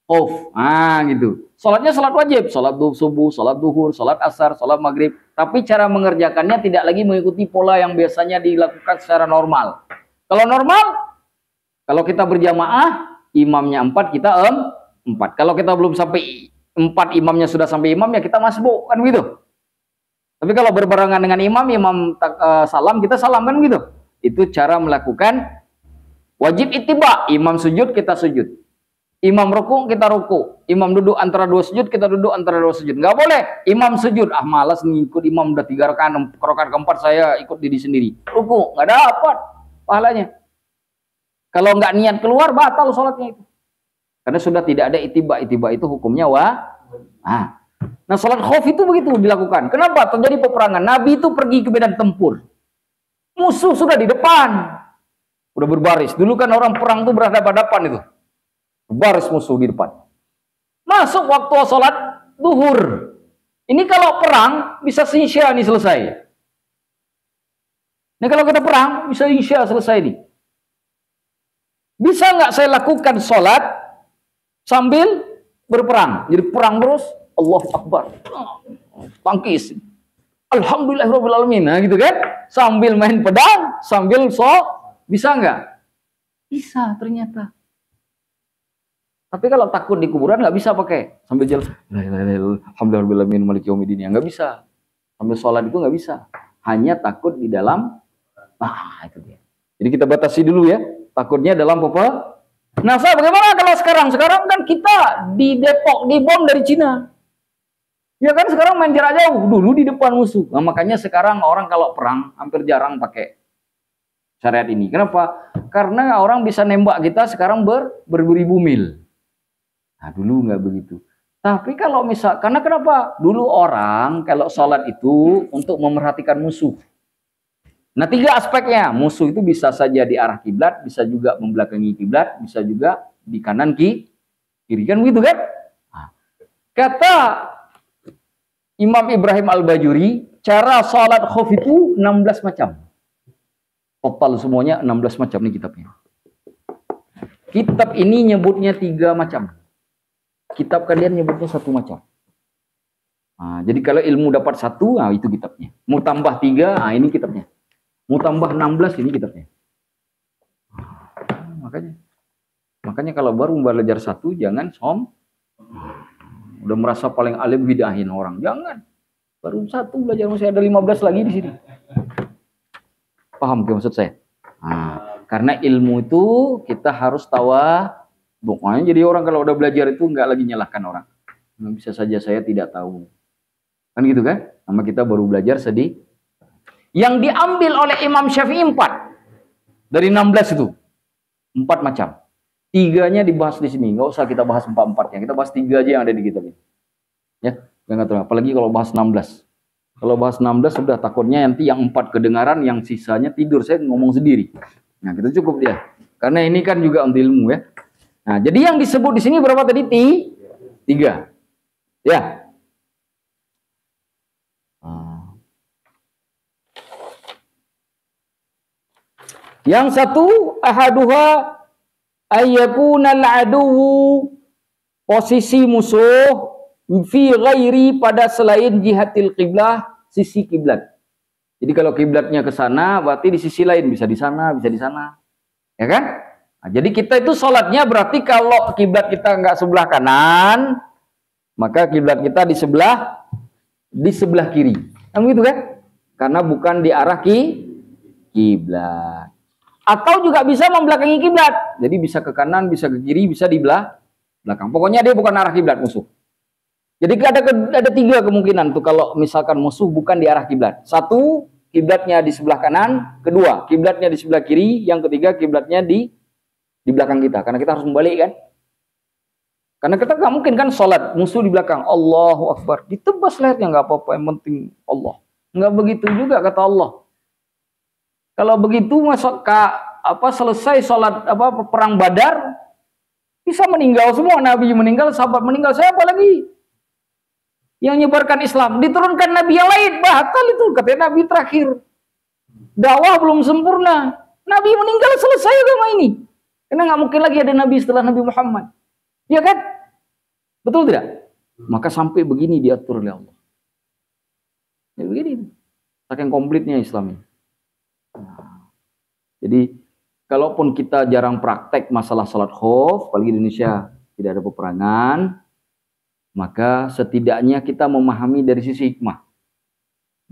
[SPEAKER 1] khauf. Nah gitu. Salatnya salat wajib, salat subuh, salat duhur, salat asar, salat maghrib. Tapi cara mengerjakannya tidak lagi mengikuti pola yang biasanya dilakukan secara normal. Kalau normal, kalau kita berjamaah, imamnya 4, kita 4. Kalau kita belum sampai 4, imamnya sudah sampai imam, ya kita masbuk, kan begitu. Tapi kalau berbarengan dengan imam salam, kita salam, kan begitu. Itu cara melakukan wajib ittiba. Imam sujud, kita sujud. Imam ruku, kita ruku. Imam duduk antara 2 sujud, kita duduk antara 2 sujud. Nggak boleh imam sujud, malas ngikut imam udah 3 rakaat, rakaat keempat saya ikut diri sendiri. Ruku, nggak dapat pahalanya. Kalau nggak niat keluar, batal sholatnya itu. Karena sudah tidak ada ittiba. Ittiba itu hukumnya Nah, sholat khauf itu begitu dilakukan. Kenapa? Terjadi peperangan. Nabi itu pergi ke medan tempur. Musuh sudah di depan. Udah berbaris. Dulu kan orang perang itu berhadapan-hadapan itu. Berbaris musuh di depan. Masuk waktu sholat duhur. Ini kalau perang, bisa insya ini selesai. Ini kalau kita perang, bisa insya selesai nih. Bisa nggak saya lakukan sholat sambil berperang? Jadi perang terus, Allahu Akbar, tangkis, Alhamdulillahirobbilalamin, nah gitu kan? Sambil main pedang, sambil bisa nggak? Bisa ternyata. Tapi kalau takut di kuburan nggak bisa pakai sambil jalan, Alhamdulillahirobbilalamin maliki yaumiddin, nggak bisa. Sambil sholat itu nggak bisa. Hanya takut di dalam, itu dia. Jadi kita batasi dulu ya. Takutnya dalam apa? Nah, bagaimana kalau sekarang? Sekarang kan kita di Depok dibom dari Cina. Ya kan sekarang main jarak jauh. Dulu di depan musuh. Nah, makanya sekarang orang kalau perang hampir jarang pakai syariat ini. Kenapa? Karena orang bisa nembak kita sekarang beribu mil. Nah, dulu nggak begitu. Tapi kalau karena kenapa? Dulu orang kalau sholat itu untuk memerhatikan musuh. Nah, 3 aspeknya. Musuh itu bisa saja di arah kiblat, bisa juga membelakangi kiblat, bisa juga di kanan kiri, kan begitu kan? Nah, kata Imam Ibrahim Al-Bajuri, cara salat khauf itu 16 macam. Total semuanya 16 macam nih kitabnya. Kitab ini nyebutnya 3 macam. Kitab kalian nyebutnya 1 macam. Nah, jadi kalau ilmu dapat 1, nah itu kitabnya. Mau tambah 3, nah ini kitabnya. Mau tambah 16, ini kitabnya. Makanya kalau baru belajar 1, jangan udah merasa paling alim bidahin orang. Jangan. Baru 1 belajar, masih ada 15 lagi di sini. Paham maksud saya? Nah, karena ilmu itu kita harus pokoknya jadi orang kalau udah belajar itu nggak lagi nyalahkan orang. Nah, bisa saja saya tidak tahu. Kan gitu kan? Sama kita baru belajar sedih. Yang diambil oleh Imam Syafi'i 4. Dari 16 itu. 4 macam. 3-nya dibahas di sini. Nggak usah kita bahas 4-4-nya. Kita bahas 3 aja yang ada di kitab ini. Ya, jangan terlalu. Apalagi kalau bahas 16. Kalau bahas 16 sudah takutnya nanti yang 4 kedengaran, yang sisanya tidur. Saya ngomong sendiri. Nah, kita cukup dia. Karena ini kan juga untuk ilmu ya. Nah, jadi yang disebut di sini berapa tadi? 3. Ya. Yang satu, ahaduha ayyakunal aduwu, posisi musuh fi ghairi, pada selain jihatil qiblah, sisi kiblat. Jadi kalau kiblatnya ke sana, berarti di sisi lain, bisa di sana, bisa di sana. Ya kan? Nah, jadi kita itu sholatnya berarti kalau kiblat kita nggak sebelah kanan, maka kiblat kita di sebelah kiri. Kan begitu kan? Karena bukan di arah kiblat. Atau juga bisa membelakangi kiblat. Jadi bisa ke kanan, bisa ke kiri, bisa di belakang. Pokoknya dia bukan arah kiblat musuh. Jadi ada 3 kemungkinan tuh kalau misalkan musuh bukan di arah kiblat. 1, kiblatnya di sebelah kanan. 2, kiblatnya di sebelah kiri. Yang 3, kiblatnya di belakang kita. Karena kita harus membalik kan. Karena kita nggak mungkin kan sholat musuh di belakang. Allahu Akbar. Ditebas lehernya nggak apa-apa. Yang penting Allah. Nggak begitu juga kata Allah. Kalau begitu masuk selesai sholat perang Badar, bisa meninggal semua, Nabi meninggal, sahabat meninggal, siapa lagi yang menyebarkan Islam? Diturunkan Nabi yang lain, batal itu, katanya Nabi terakhir. Dakwah belum sempurna, Nabi meninggal, selesai agama ini. Karena nggak mungkin lagi ada Nabi setelah Nabi Muhammad, ya kan? Betul tidak? Maka sampai begini diatur oleh Allah. Ya begini, saking komplitnya Islam ini. Jadi kalaupun kita jarang praktek masalah salat khauf, apalagi di Indonesia tidak ada peperangan, maka setidaknya kita memahami dari sisi hikmah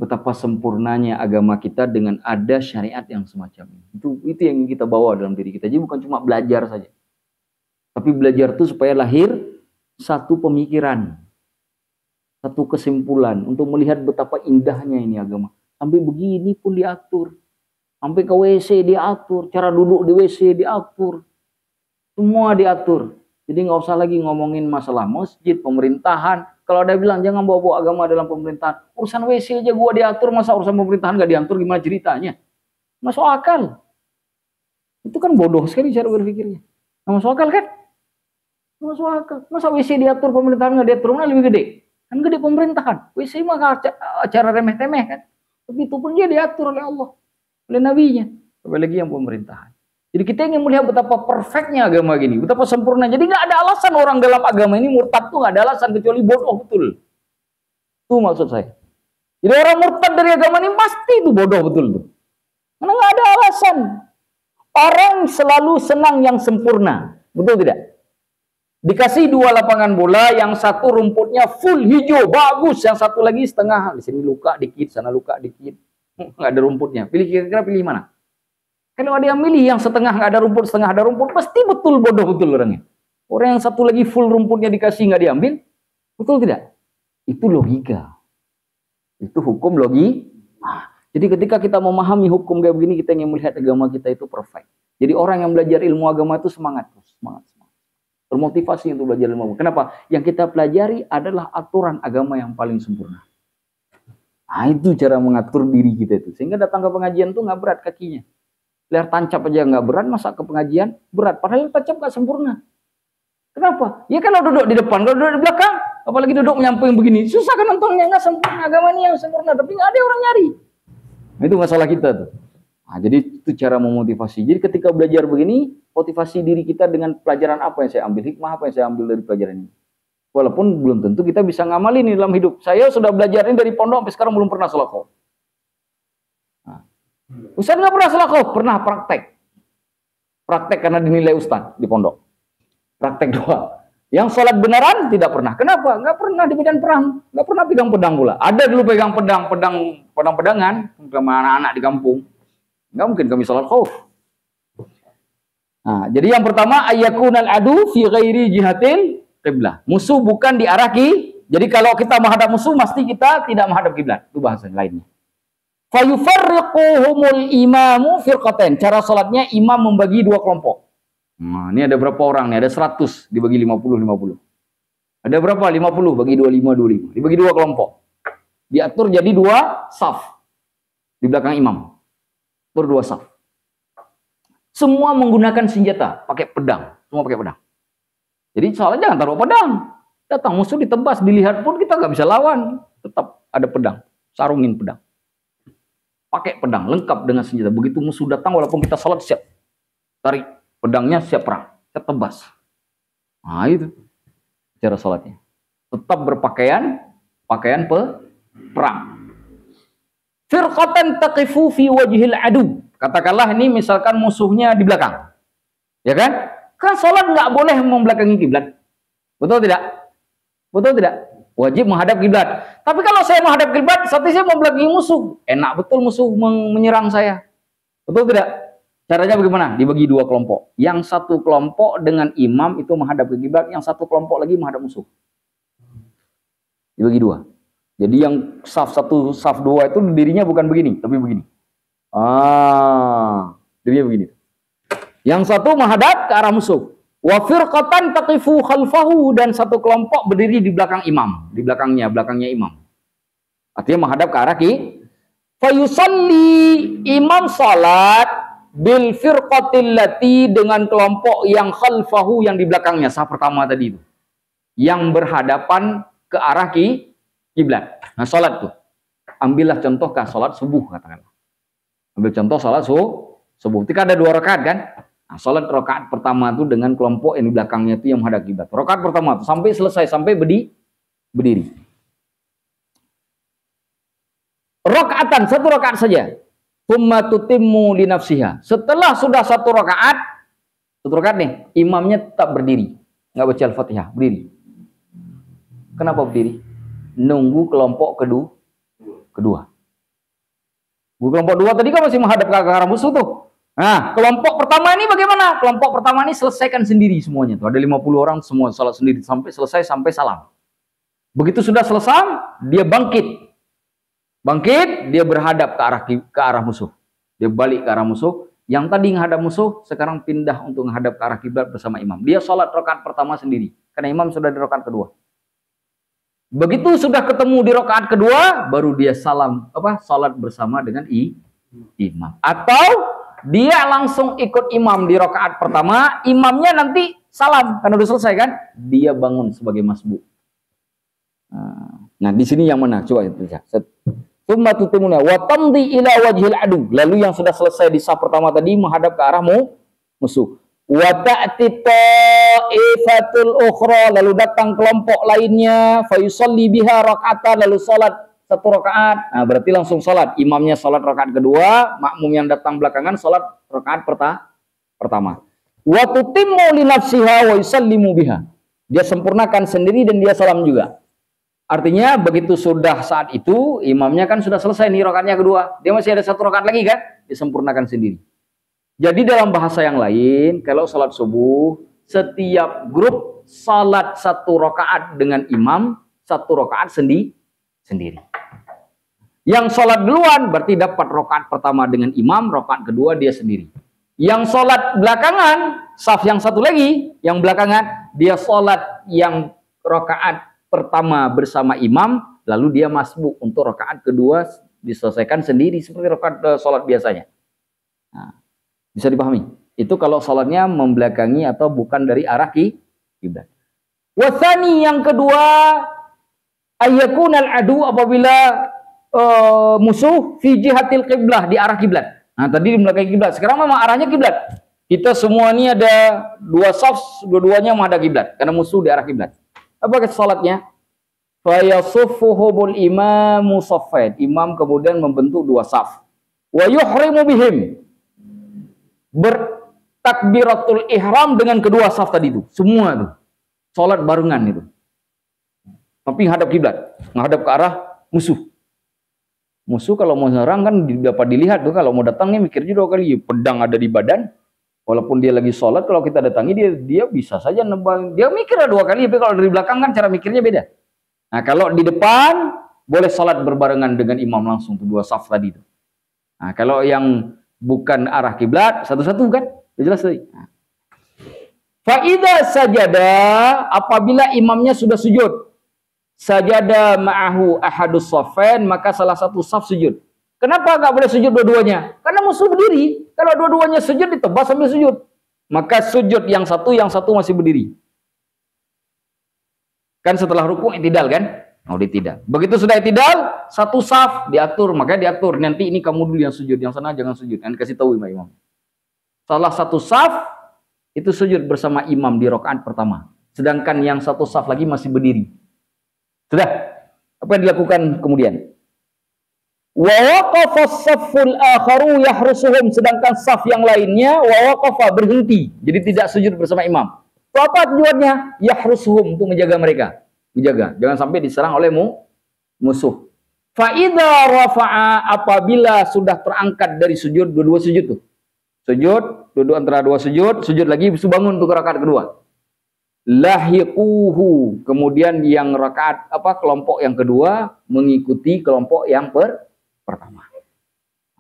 [SPEAKER 1] betapa sempurnanya agama kita dengan ada syariat yang semacam ini. Itu yang kita bawa dalam diri kita. Jadi bukan cuma belajar saja, tapi belajar itu supaya lahir satu pemikiran, satu kesimpulan untuk melihat betapa indahnya ini agama. Sampai begini pun diatur. Sampai ke WC diatur, cara duduk di WC diatur, semua diatur. Jadi nggak usah lagi ngomongin masalah masjid, pemerintahan. Kalau ada bilang jangan bawa-bawa agama dalam pemerintahan, urusan WC aja gua diatur, masa urusan pemerintahan nggak diatur, gimana ceritanya? Masuk akal. Itu kan bodoh sekali cara berpikirnya. Nggak masuk akal kan? Nggak masuk akal. Masa WC diatur, pemerintahan nggak diatur, mana lebih gede? Kan gede pemerintahan. WC mah acara remeh-temeh kan. Tapi itu pun dia diatur oleh Allah, oleh nabinya, apalagi yang pemerintahan. Jadi kita ingin melihat betapa perfectnya agama gini, betapa sempurna. Jadi nggak ada alasan orang dalam agama ini murtad tuh, nggak ada alasan kecuali bodoh betul. Itu maksud saya. Jadi orang murtad dari agama ini pasti itu bodoh betul tuh. Karena nggak ada alasan. Orang selalu senang yang sempurna, betul tidak? Dikasih 2 lapangan bola, yang satu rumputnya full hijau, bagus, yang satu lagi setengah, di sini luka dikit, sana luka dikit. Nggak ada rumputnya. Kira-kira pilih mana? Kalau ada yang milih yang setengah nggak ada rumput, setengah ada rumput, pasti betul bodoh betul orangnya. Orang yang satu lagi full rumputnya dikasih nggak diambil, betul tidak? Itu logika. Itu hukum logika. Jadi ketika kita memahami hukum kayak begini, kita ingin melihat agama kita itu perfect. Jadi orang yang belajar ilmu agama itu semangat, semangat. Termotivasi untuk belajar ilmu agama. Kenapa? Yang kita pelajari adalah aturan agama yang paling sempurna. Nah, itu cara mengatur diri kita itu. Sehingga datang ke pengajian tuh nggak berat kakinya. Lihat tancap aja nggak berat, masa ke pengajian berat. Padahal tancap nggak sempurna. Kenapa? Ya kalau duduk di depan, kalau duduk di belakang, apalagi duduk menyamping begini, susah kan nontonnya, nggak sempurna. Agama ini yang sempurna, tapi nggak ada orang nyari. Nah, itu masalah kita tuh. Nah, jadi itu cara memotivasi. Jadi ketika belajar begini, motivasi diri kita dengan pelajaran apa yang saya ambil, hikmah apa yang saya ambil dari pelajaran ini. Walaupun belum tentu kita bisa ngamalin ini dalam hidup. Saya sudah belajar ini dari pondok sampai sekarang belum pernah sholat khauf. Nah, Ustaz nggak pernah sholat khauf, pernah praktek. Praktek karena dinilai Ustaz di pondok. Praktek doang. Yang sholat beneran tidak pernah. Kenapa? Nggak pernah di medan perang. Nggak pernah pegang pedang pula. Ada dulu pegang pedang-pedangan sama anak-anak di kampung. Nggak mungkin kami sholat khauf. Nah, jadi yang pertama ayakunal adu fi ghairi jihatil qiblah. Musuh bukan di arah Jadi kalau kita menghadap musuh mesti kita tidak menghadap kiblat. Itu bahasa lainnya. Fa yufarriquhumul imamu firqatain. Cara salatnya imam membagi dua kelompok. Nah, ini ada berapa orang nih? Ada 100 dibagi 50. Ada berapa? 50 bagi 25. Dibagi dua kelompok. Diatur jadi dua saf di belakang imam. Atur dua saf. Semua menggunakan senjata, pakai pedang. Semua pakai pedang. Jadi soalnya jangan taruh pedang. Datang musuh ditebas, dilihat pun kita nggak bisa lawan. Tetap ada pedang, sarungin pedang. Pakai pedang, lengkap dengan senjata. Begitu musuh datang, walaupun kita sholat siap. Tarik pedangnya, siap perang. Siap tebas. Nah itu cara sholatnya. Tetap berpakaian, pakaian perang. Firqatan taqifu fi wajhil adu. Katakanlah ini misalkan musuhnya di belakang. Ya kan? Kan sholat nggak boleh membelakangi kiblat. Betul tidak? Betul tidak? Wajib menghadap kiblat. Tapi kalau saya menghadap kiblat, berarti saya membelakangi musuh. Enak betul musuh menyerang saya. Betul tidak? Caranya bagaimana? Dibagi dua kelompok. Yang satu kelompok dengan imam itu menghadap ke kiblat, yang satu kelompok lagi menghadap musuh. Dibagi dua. Jadi yang saf satu, saf dua itu dirinya bukan begini, tapi begini. Dirinya begini. Yang satu menghadap ke arah musuh. Wa firqatan taqifu khalfahu, dan satu kelompok berdiri di belakang imam, di belakangnya imam. Artinya menghadap ke arah fa yusalli, imam salat bil firqatil lati, dengan kelompok yang khalfahu, yang di belakangnya, saf pertama tadi itu. Yang berhadapan ke arah kiblat. Nah, salat tuh. Ambillah contoh ke salat subuh katakanlah. Ambil contoh salat subuh. Ketika ada 2 rakaat kan? Nah, salat rakaat pertama itu dengan kelompok yang di belakangnya itu yang menghadap kiblat. Rakaat pertama itu sampai selesai, sampai berdiri. Rakaatan, 1 rakaat saja. Tsumma tutimmu li nafsiha. Setelah sudah 1 rakaat nih, imamnya tetap berdiri. Enggak baca Al-Fatihah, berdiri. Kenapa berdiri? Nunggu kelompok kedua. Kelompok 2 tadi kan masih menghadap ke arah musuh tuh. Nah, kelompok pertama ini bagaimana? Kelompok pertama ini selesaikan sendiri semuanya tuh. Ada 50 orang semua salat sendiri sampai selesai, sampai salam. Begitu sudah selesai, dia bangkit. Dia berhadap ke arah musuh. Dia balik ke arah musuh. Yang tadi menghadap musuh, sekarang pindah untuk menghadap ke arah kiblat bersama imam. Dia salat rakaat pertama sendiri, karena imam sudah di rakaat kedua. Begitu sudah ketemu di rakaat kedua, baru dia salat bersama dengan imam. Atau dia langsung ikut imam di rakaat pertama, imamnya nanti salam karena udah selesai kan, dia bangun sebagai masbuk. Nah, di sini yang mana? Coba itu ya. Tsumma tutimuna wa tamdi ila wajhil adu. Lalu yang sudah selesai di saf pertama tadi menghadap ke arah musuh. Wa ta'ti ta'ifatul ukhra, lalu datang kelompok lainnya, fa yusalli biha rak'atan, lalu salat 1 rakaat. Nah, berarti langsung salat. Imamnya salat rakaat kedua, makmum yang datang belakangan salat rakaat pertama. Wa tutimmu li nafsiha wa yusallimu biha. Dia sempurnakan sendiri dan dia salam juga. Artinya begitu sudah saat itu imamnya kan sudah selesai nih rakaatnya kedua. Dia masih ada 1 rakaat lagi kan? Disempurnakan sendiri. Jadi dalam bahasa yang lain, kalau salat subuh, setiap grup salat 1 rakaat dengan imam, 1 rakaat sendiri. Yang salat duluan berarti dapat rakaat pertama dengan imam, rakaat kedua dia sendiri. Yang salat belakangan, saf yang satu lagi, yang belakangan, dia salat yang rakaat pertama bersama imam, lalu dia masbuk untuk rakaat kedua diselesaikan sendiri seperti rakaat salat biasanya. Nah, bisa dipahami? Itu kalau salatnya membelakangi atau bukan dari arah kiblat. Wasani, yang kedua, ayyakunal adu, apabila musuh fi jihatil qiblah, di arah kiblat. Nah, tadi di belakang kiblat. Sekarang memang arahnya kiblat. Kita semua ini ada 2 saf, dua-duanya menghadap kiblat karena musuh di arah kiblat. Apa salatnya? Fa yasuffuhumul imamu saffain. Imam kemudian membentuk dua saf. Wa yuhrimu bihim. Bertakbiratul ihram dengan kedua saf tadi itu. Semua itu. Salat barengan itu. Tapi menghadap kiblat, menghadap ke arah musuh. Musuh kalau mau nyerang kan dapat dilihat tuh, kalau mau datangnya mikir juga kali, pedang ada di badan. Walaupun dia lagi sholat, kalau kita datangi dia bisa saja nembang. Dia mikir dua kali, tapi kalau dari belakang kan cara mikirnya beda. Nah kalau di depan boleh sholat berbarengan dengan imam langsung tuh dua saf tadi itu. Nah kalau yang bukan arah kiblat satu-satu kan, jelas tadi. Nah. Faida sajada, apabila imamnya sudah sujud, sajada ma'ahu ahadus safain, maka salah satu saf sujud. Kenapa nggak boleh sujud dua-duanya? Karena musuh berdiri. Kalau dua-duanya sujud, ditebas sambil sujud. Maka sujud yang satu masih berdiri. Kan setelah ruku i'tidal kan? Oh, i'tidal. Begitu sudah i'tidal, satu saf diatur, makanya diatur. Nanti ini kamu dulu yang sujud, yang sana jangan sujud. Nanti kasih tahu imam. Salah satu saf itu sujud bersama imam di rakaat pertama. Sedangkan yang satu saf lagi masih berdiri. Sudah. Apa yang dilakukan kemudian? Wa waqafa as-safful akharu yahrusuhum, sedangkan saf yang lainnya wa waqafa berhenti. Jadi tidak sujud bersama imam. Itu apa tujuannya? Yahrusuhum, untuk menjaga mereka. Menjaga, jangan sampai diserang oleh musuh. Fa idza rafa'a, apabila sudah terangkat dari sujud, dua-dua sujud tuh. Sujud, duduk antara dua sujud, sujud lagi, bisa bangun untuk rakaat kedua. Lahiquhu, kemudian yang rakaat kelompok yang kedua mengikuti kelompok yang pertama.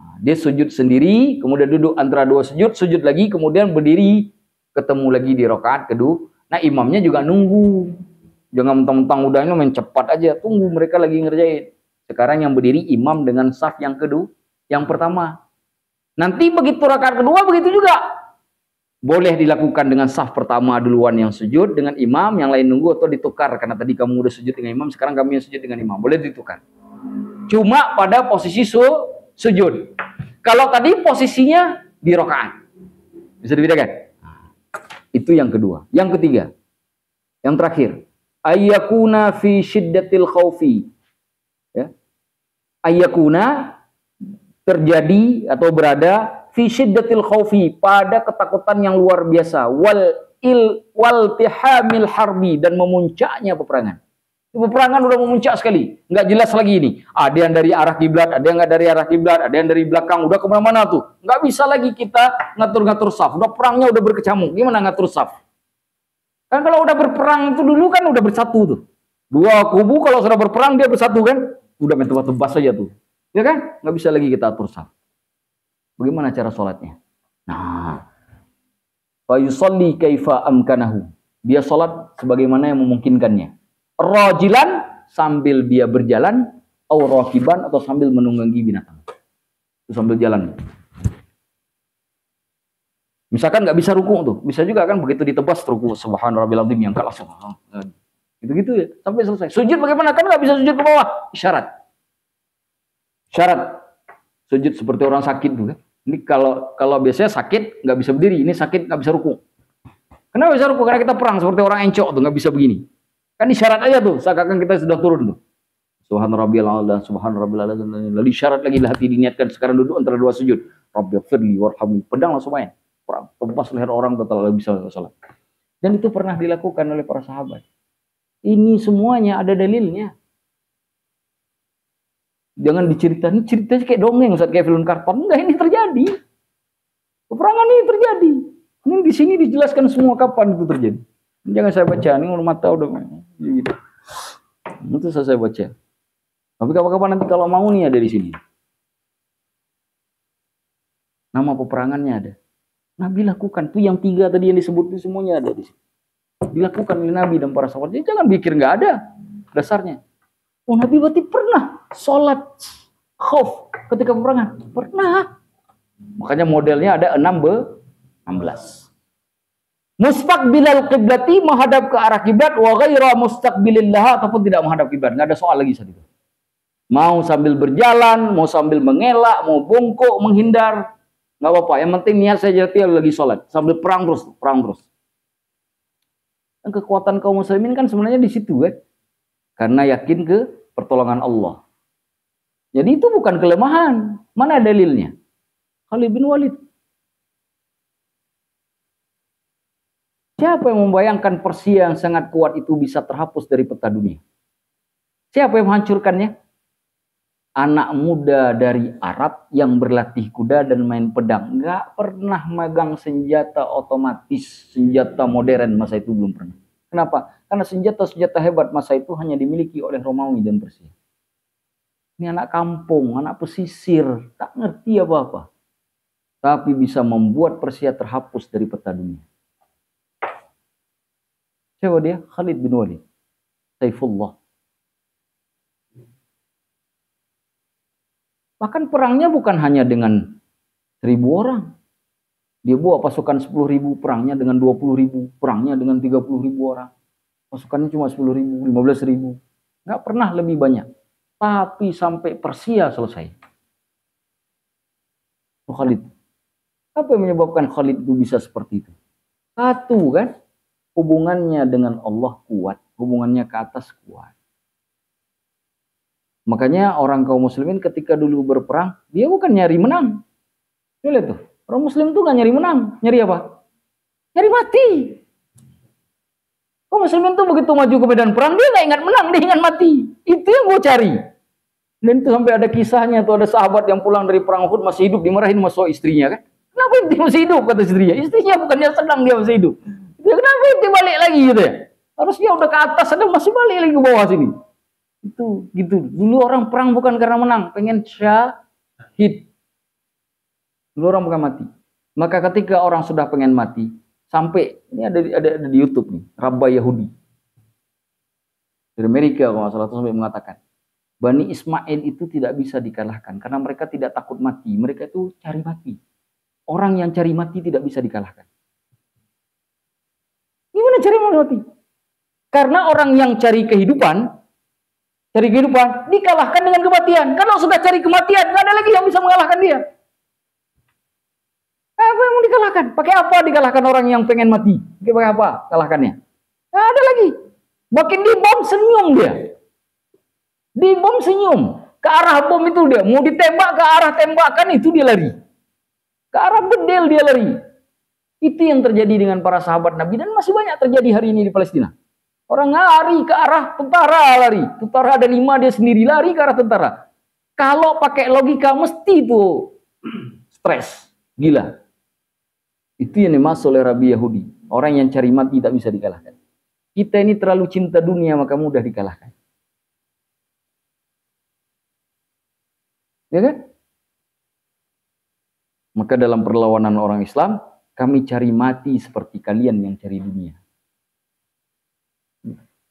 [SPEAKER 1] Nah, dia sujud sendiri, kemudian duduk antara dua sujud, sujud lagi, kemudian berdiri, ketemu lagi di rakaat kedua. Nah, imamnya juga nunggu. Jangan mentang-mentang udah ini main cepat aja, tunggu mereka lagi ngerjain. Sekarang yang berdiri imam dengan saf yang kedua, yang pertama. Nanti begitu rakaat kedua begitu juga. Boleh dilakukan dengan saf pertama duluan yang sujud dengan imam, yang lain nunggu, atau ditukar. Karena tadi kamu udah sujud dengan imam, sekarang kami yang sujud dengan imam. Boleh ditukar. Cuma pada posisi sujud. Kalau tadi posisinya di rakaat. Bisa dibedakan? Itu yang kedua. Yang ketiga. Yang terakhir. Ayyakuna fi syiddatil khawfi. Ya. Ayyakuna terjadi atau berada fi syiddatil khawfi, pada ketakutan yang luar biasa, wal tihamil harbi, dan memuncaknya peperangan. Peperangan udah memuncak sekali, nggak jelas lagi ini. Ada yang dari arah kiblat, ada yang nggak dari arah kiblat, ada yang dari belakang, udah kemana-mana tuh. Nggak bisa lagi kita ngatur-ngatur saf. Udah perangnya udah berkecamuk, gimana ngatur saf? Kan kalau udah berperang itu dulu kan udah bersatu tuh. Dua kubu kalau sudah berperang dia bersatu kan, udah main tebas-tebas saja tuh, ya kan? Nggak bisa lagi kita atur saf. Bagaimana cara sholatnya? Nah, fa yusalli kaifa amkanahu. Dia sholat sebagaimana yang memungkinkannya. Rajilan, sambil dia berjalan, atau rakiban, atau sambil menunggangi binatang. Itu sambil jalan. Misalkan nggak bisa ruku tuh, bisa juga kan begitu ditebas ruku subhana rabbil azim yang kalah. Gitu-gitu ya, sampai selesai. Sujud bagaimana? Kan nggak bisa sujud ke bawah. Syarat. Sujud seperti orang sakit tuh kan. Ini kalau biasanya sakit nggak bisa berdiri, ini sakit nggak bisa ruku. Kenapa bisa ruku? Karena kita perang seperti orang encok tuh, nggak bisa begini. Kan isyarat aja tuh, seakan kita sudah turun tuh. Subhana rabbiyal a'la, subhana rabbil a'la. Lalu isyarat lagi hati diniatkan, sekarang duduk antara dua sujud. Rabbighfirli warhamni. Pedang langsung main. Tebas leher orang total bisa salat. Dan itu pernah dilakukan oleh para sahabat. Ini semuanya ada dalilnya. Jangan diceritain, ini ceritanya kayak dongeng, Ustaz, kayak film kartun. Enggak, ini terjadi. Peperangan ini terjadi. Ini di sini dijelaskan semua kapan itu terjadi. Jangan saya baca, ini mata udah gitu. Itu saya baca. Tapi kapan-kapan nanti kalau mau nih ada di sini. Nama peperangannya ada. Nabi lakukan tuh yang 3 tadi yang disebut itu semuanya ada di sini. Dilakukan oleh Nabi dan para sahabat. Jadi jangan pikir nggak ada dasarnya. Oh, Nabi berarti pernah sholat khauf ketika peperangan? Pernah. Makanya modelnya ada 16. Mustaqbilal qiblati, menghadap ke arah kiblat, wa ghaira mustaqbilillah, ataupun tidak menghadap kiblat. Nggak ada soal lagi saat itu. Mau sambil berjalan, mau sambil mengelak, mau bongkok, menghindar, nggak apa-apa. Yang penting niat saya jati lagi sholat. Sambil perang terus. Dan kekuatan kaum muslimin kan sebenarnya di situ kan. Karena yakin ke pertolongan Allah. Jadi itu bukan kelemahan. Mana dalilnya? Khalid bin Walid. Siapa yang membayangkan Persia yang sangat kuat itu bisa terhapus dari peta dunia? Siapa yang menghancurkannya? Anak muda dari Arab yang berlatih kuda dan main pedang. Nggak pernah megang senjata otomatis, senjata modern masa itu belum pernah. Kenapa? Karena senjata-senjata hebat masa itu hanya dimiliki oleh Romawi dan Persia. Ini anak kampung, anak pesisir, tak ngerti apa-apa. Tapi bisa membuat Persia terhapus dari peta dunia. Siapa dia? Khalid bin Walid. Saifullah. Bahkan perangnya bukan hanya dengan 1.000 orang. Dia bawa pasukan 10.000, perangnya dengan 20.000, perangnya dengan 30.000 orang. Pasukannya cuma 10.000, 15.000. Nggak pernah lebih banyak. Tapi sampai Persia selesai. Khalid. Apa yang menyebabkan Khalid itu bisa seperti itu? Satu kan, hubungannya dengan Allah kuat. Hubungannya ke atas kuat. Makanya orang kaum muslimin ketika dulu berperang, dia bukan nyari menang. Lihat tuh, orang muslim tuh gak nyari menang. Nyari apa? Nyari mati. Kaum muslimin tuh begitu maju ke medan perang, dia gak ingat menang, dia ingat mati. Itu yang gue cari. Dan itu sampai ada kisahnya tuh, ada sahabat yang pulang dari perang Uhud masih hidup, dimarahin sama istrinya kan. Kenapa inti masih hidup, kata istrinya. Istrinya bukannya senang dia masih hidup. Dia kenapa inti balik lagi gitu ya. Harusnya udah ke atas, ada masih balik lagi ke bawah sini. Itu gitu. Dulu orang perang bukan karena menang, pengen syahid. Dulu orang bukan mati. Maka ketika orang sudah pengen mati, sampai ini ada di YouTube nih, Rabbah Yahudi dari Amerika kalau nggak salah sampai mengatakan, Bani Ismail itu tidak bisa dikalahkan karena mereka tidak takut mati, mereka itu cari mati. Orang yang cari mati tidak bisa dikalahkan. Gimana cari mati? Karena orang yang cari kehidupan dikalahkan dengan kematian. Kalau sudah cari kematian, nggak ada lagi yang bisa mengalahkan dia. Apa yang mau dikalahkan? Pakai apa dikalahkan orang yang pengen mati? Pakai apa kalahkannya? Nggak ada lagi. Makin dibom senyum dia. Dibom senyum. Ke arah bom itu dia. Mau ditembak ke arah tembakan itu dia lari. Ke arah bedel dia lari. Itu yang terjadi dengan para sahabat Nabi dan masih banyak terjadi hari ini di Palestina. Orang lari ke arah tentara lari. Tentara ada 5, dia sendiri lari ke arah tentara. Kalau pakai logika mesti itu stres. Gila. Itu yang dimaksud oleh Rabi Yahudi. Orang yang cari mati tak bisa dikalahkan. Kita ini terlalu cinta dunia maka mudah dikalahkan. Ya kan? Maka dalam perlawanan orang Islam, kami cari mati seperti kalian yang cari dunia.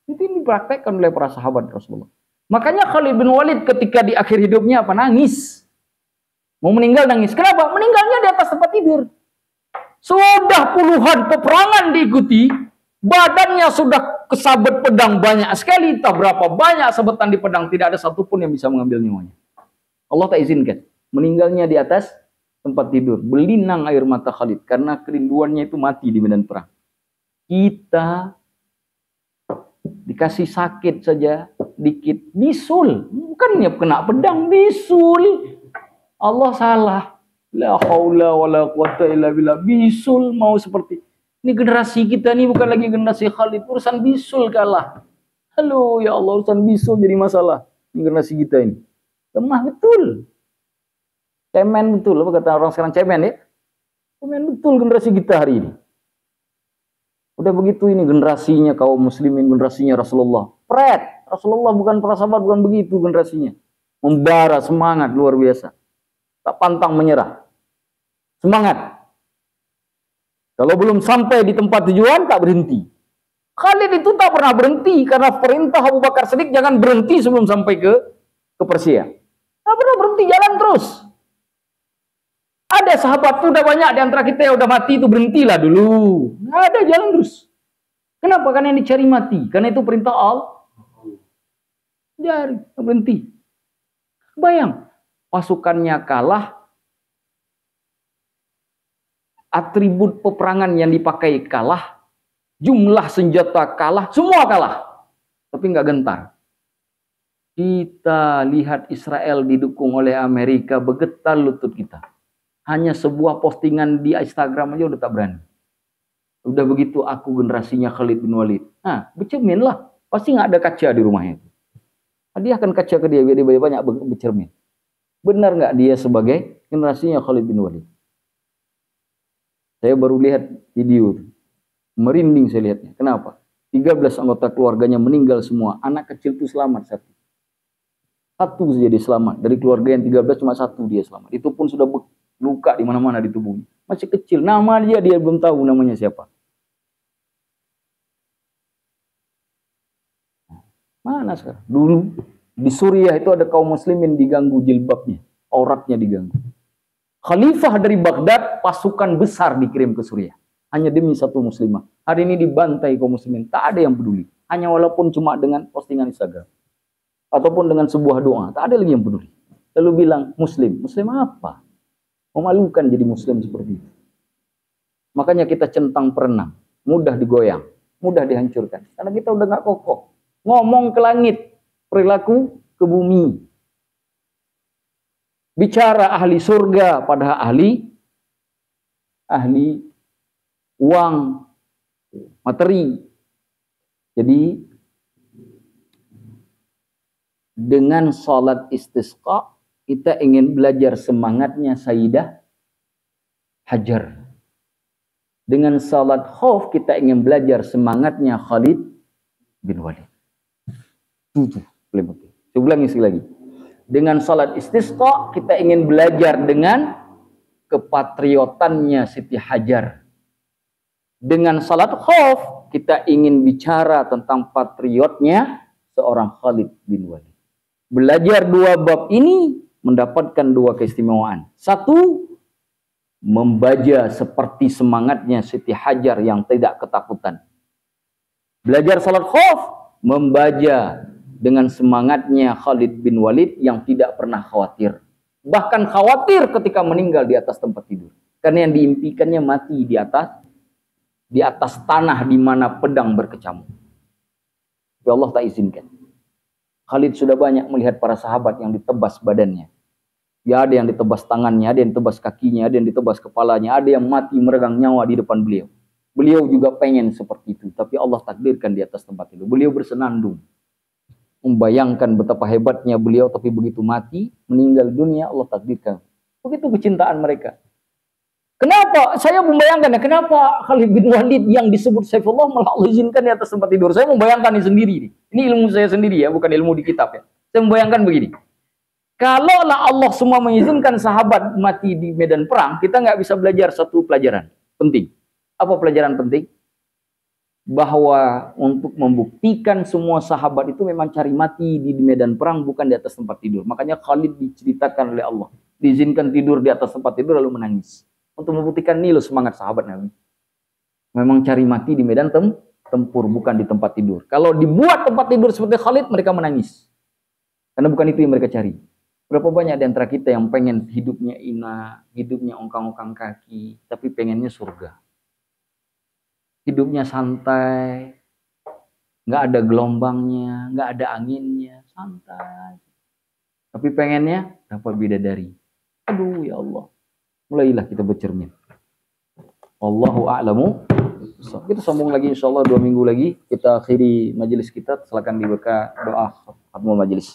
[SPEAKER 1] Itu yang dipraktekkan oleh para sahabat Rasulullah. Makanya Khalid bin Walid ketika di akhir hidupnya apa? Nangis. Mau meninggal nangis. Kenapa? Meninggalnya di atas tempat tidur. Sudah puluhan peperangan diikuti, badannya sudah kesabet pedang banyak sekali. Tak berapa banyak sabetan di pedang, tidak ada satupun yang bisa mengambil nyawanya. Allah tak izinkan. Meninggalnya di atas tempat tidur. Berlinang air mata Khalid karena kerinduannya itu mati di medan perang. Kita dikasih sakit saja dikit, bisul. Bukannya kena pedang, bisul. Allah salah. La haula wala quwata illa billah. Bisul mau seperti ini. Generasi kita ini bukan lagi generasi Khalid, urusan bisul kalah. Halo ya Allah, urusan bisul jadi masalah. Ini generasi kita ini lemah betul. Cemen betul, apa kata orang sekarang, cemen ya. Cemen betul generasi kita hari ini. Udah begitu ini generasinya kaum muslimin, generasinya Rasulullah. Pret, Rasulullah bukan para sahabat, bukan begitu generasinya. Membara semangat luar biasa. Tak pantang menyerah. Semangat. Kalau belum sampai di tempat tujuan, tak berhenti. Khalid itu tak pernah berhenti karena perintah Abu Bakar Siddiq jangan berhenti sebelum sampai ke Persia. Tak pernah berhenti, jalan terus. Ada sahabat tuh udah banyak di antara kita yang udah mati itu, berhentilah dulu. Nggak ada, jalan terus. Kenapa? Karena yang dicari mati. Karena itu perintah Allah. Jadi berhenti. Bayang, pasukannya kalah. Atribut peperangan yang dipakai kalah, jumlah senjata kalah, semua kalah. Tapi nggak gentar. Kita lihat Israel didukung oleh Amerika, bergetar lutut kita. Hanya sebuah postingan di Instagram aja udah tak berani. Udah begitu aku generasinya Khalid bin Walid. Nah, bercermin lah. Pasti nggak ada kaca di rumahnya. Hadiahkan kaca ke dia, biar dia banyak bercermin. Benar nggak dia sebagai generasinya Khalid bin Walid? Saya baru lihat video. Merinding saya lihatnya. Kenapa? 13 anggota keluarganya meninggal semua. Anak kecil itu selamat satu. Satu saja dia selamat. Dari keluarga yang 13 cuma satu dia selamat. Itu pun sudah luka di mana-mana di tubuhnya. Masih kecil. Nama dia belum tahu namanya siapa. Mana sekarang? Dulu di Suriah itu ada kaum muslimin diganggu jilbabnya. Auratnya diganggu. Khalifah dari Baghdad, pasukan besar dikirim ke Suriah. Hanya demi satu muslimah. Hari ini dibantai kaum muslimin. Tak ada yang peduli. Hanya walaupun cuma dengan postingan Instagram. Ataupun dengan sebuah doa. Tak ada lagi yang peduli. Lalu bilang, Muslim. Muslim apa? Memalukan jadi Muslim seperti itu. Makanya kita centang perenang. Mudah digoyang. Mudah dihancurkan. Karena kita udah gak kokoh. Ngomong ke langit. Perilaku ke bumi. Bicara ahli surga pada ahli uang, materi. Jadi dengan sholat istisqa kita ingin belajar semangatnya Sayyidah Hajar. Dengan sholat khauf kita ingin belajar semangatnya Khalid bin Walid. Saya ulangi sekali lagi. Dengan sholat istisqa kita ingin belajar dengan kepatriotannya Siti Hajar. Dengan sholat khauf kita ingin bicara tentang patriotnya seorang Khalid bin Walid. Belajar dua bab ini mendapatkan dua keistimewaan. Satu, membaca seperti semangatnya Siti Hajar yang tidak ketakutan. Belajar sholat khauf, membaca dengan semangatnya Khalid bin Walid yang tidak pernah khawatir. Bahkan khawatir ketika meninggal di atas tempat tidur. Karena yang diimpikannya mati di atas tanah di mana pedang berkecamuk. Ya Allah tak izinkan. Khalid sudah banyak melihat para sahabat yang ditebas badannya. Ya, ada yang ditebas tangannya, ada yang ditebas kakinya, ada yang ditebas kepalanya, ada yang mati meregang nyawa di depan beliau. Beliau juga pengen seperti itu, tapi Allah takdirkan di atas tempat itu. Beliau bersenandung. Membayangkan betapa hebatnya beliau, tapi begitu mati, meninggal dunia, Allah takdirkan. Begitu kecintaan mereka. Kenapa? Saya membayangkan, kenapa Khalid bin Walid yang disebut Saifullah malah Allah izinkan di atas tempat tidur. Saya membayangkan ini sendiri. Ini ilmu saya sendiri ya, bukan ilmu di kitab ya. Saya membayangkan begini. Kalaulah Allah semua mengizinkan sahabat mati di medan perang, kita nggak bisa belajar satu pelajaran penting. Apa pelajaran penting? Bahwa untuk membuktikan semua sahabat itu memang cari mati di medan perang, bukan di atas tempat tidur. Makanya Khalid diceritakan oleh Allah. Diizinkan tidur di atas tempat tidur lalu menangis. Untuk membuktikan nih loh semangat sahabat Nabi. Memang cari mati di medan tempur, bukan di tempat tidur. Kalau dibuat tempat tidur seperti Khalid, mereka menangis. Karena bukan itu yang mereka cari. Berapa banyak di antara kita yang pengen hidupnya enak, hidupnya ongkang-ongkang kaki, tapi pengennya surga. Hidupnya santai, nggak ada gelombangnya, nggak ada anginnya, santai. Tapi pengennya dapat bidadari. Aduh ya Allah, mulailah kita bercermin. Wallahu a'lamu. Kita sambung lagi insya Allah 2 minggu lagi. Kita akhiri majelis kita. Silakan dibuka doa khatmul majelis.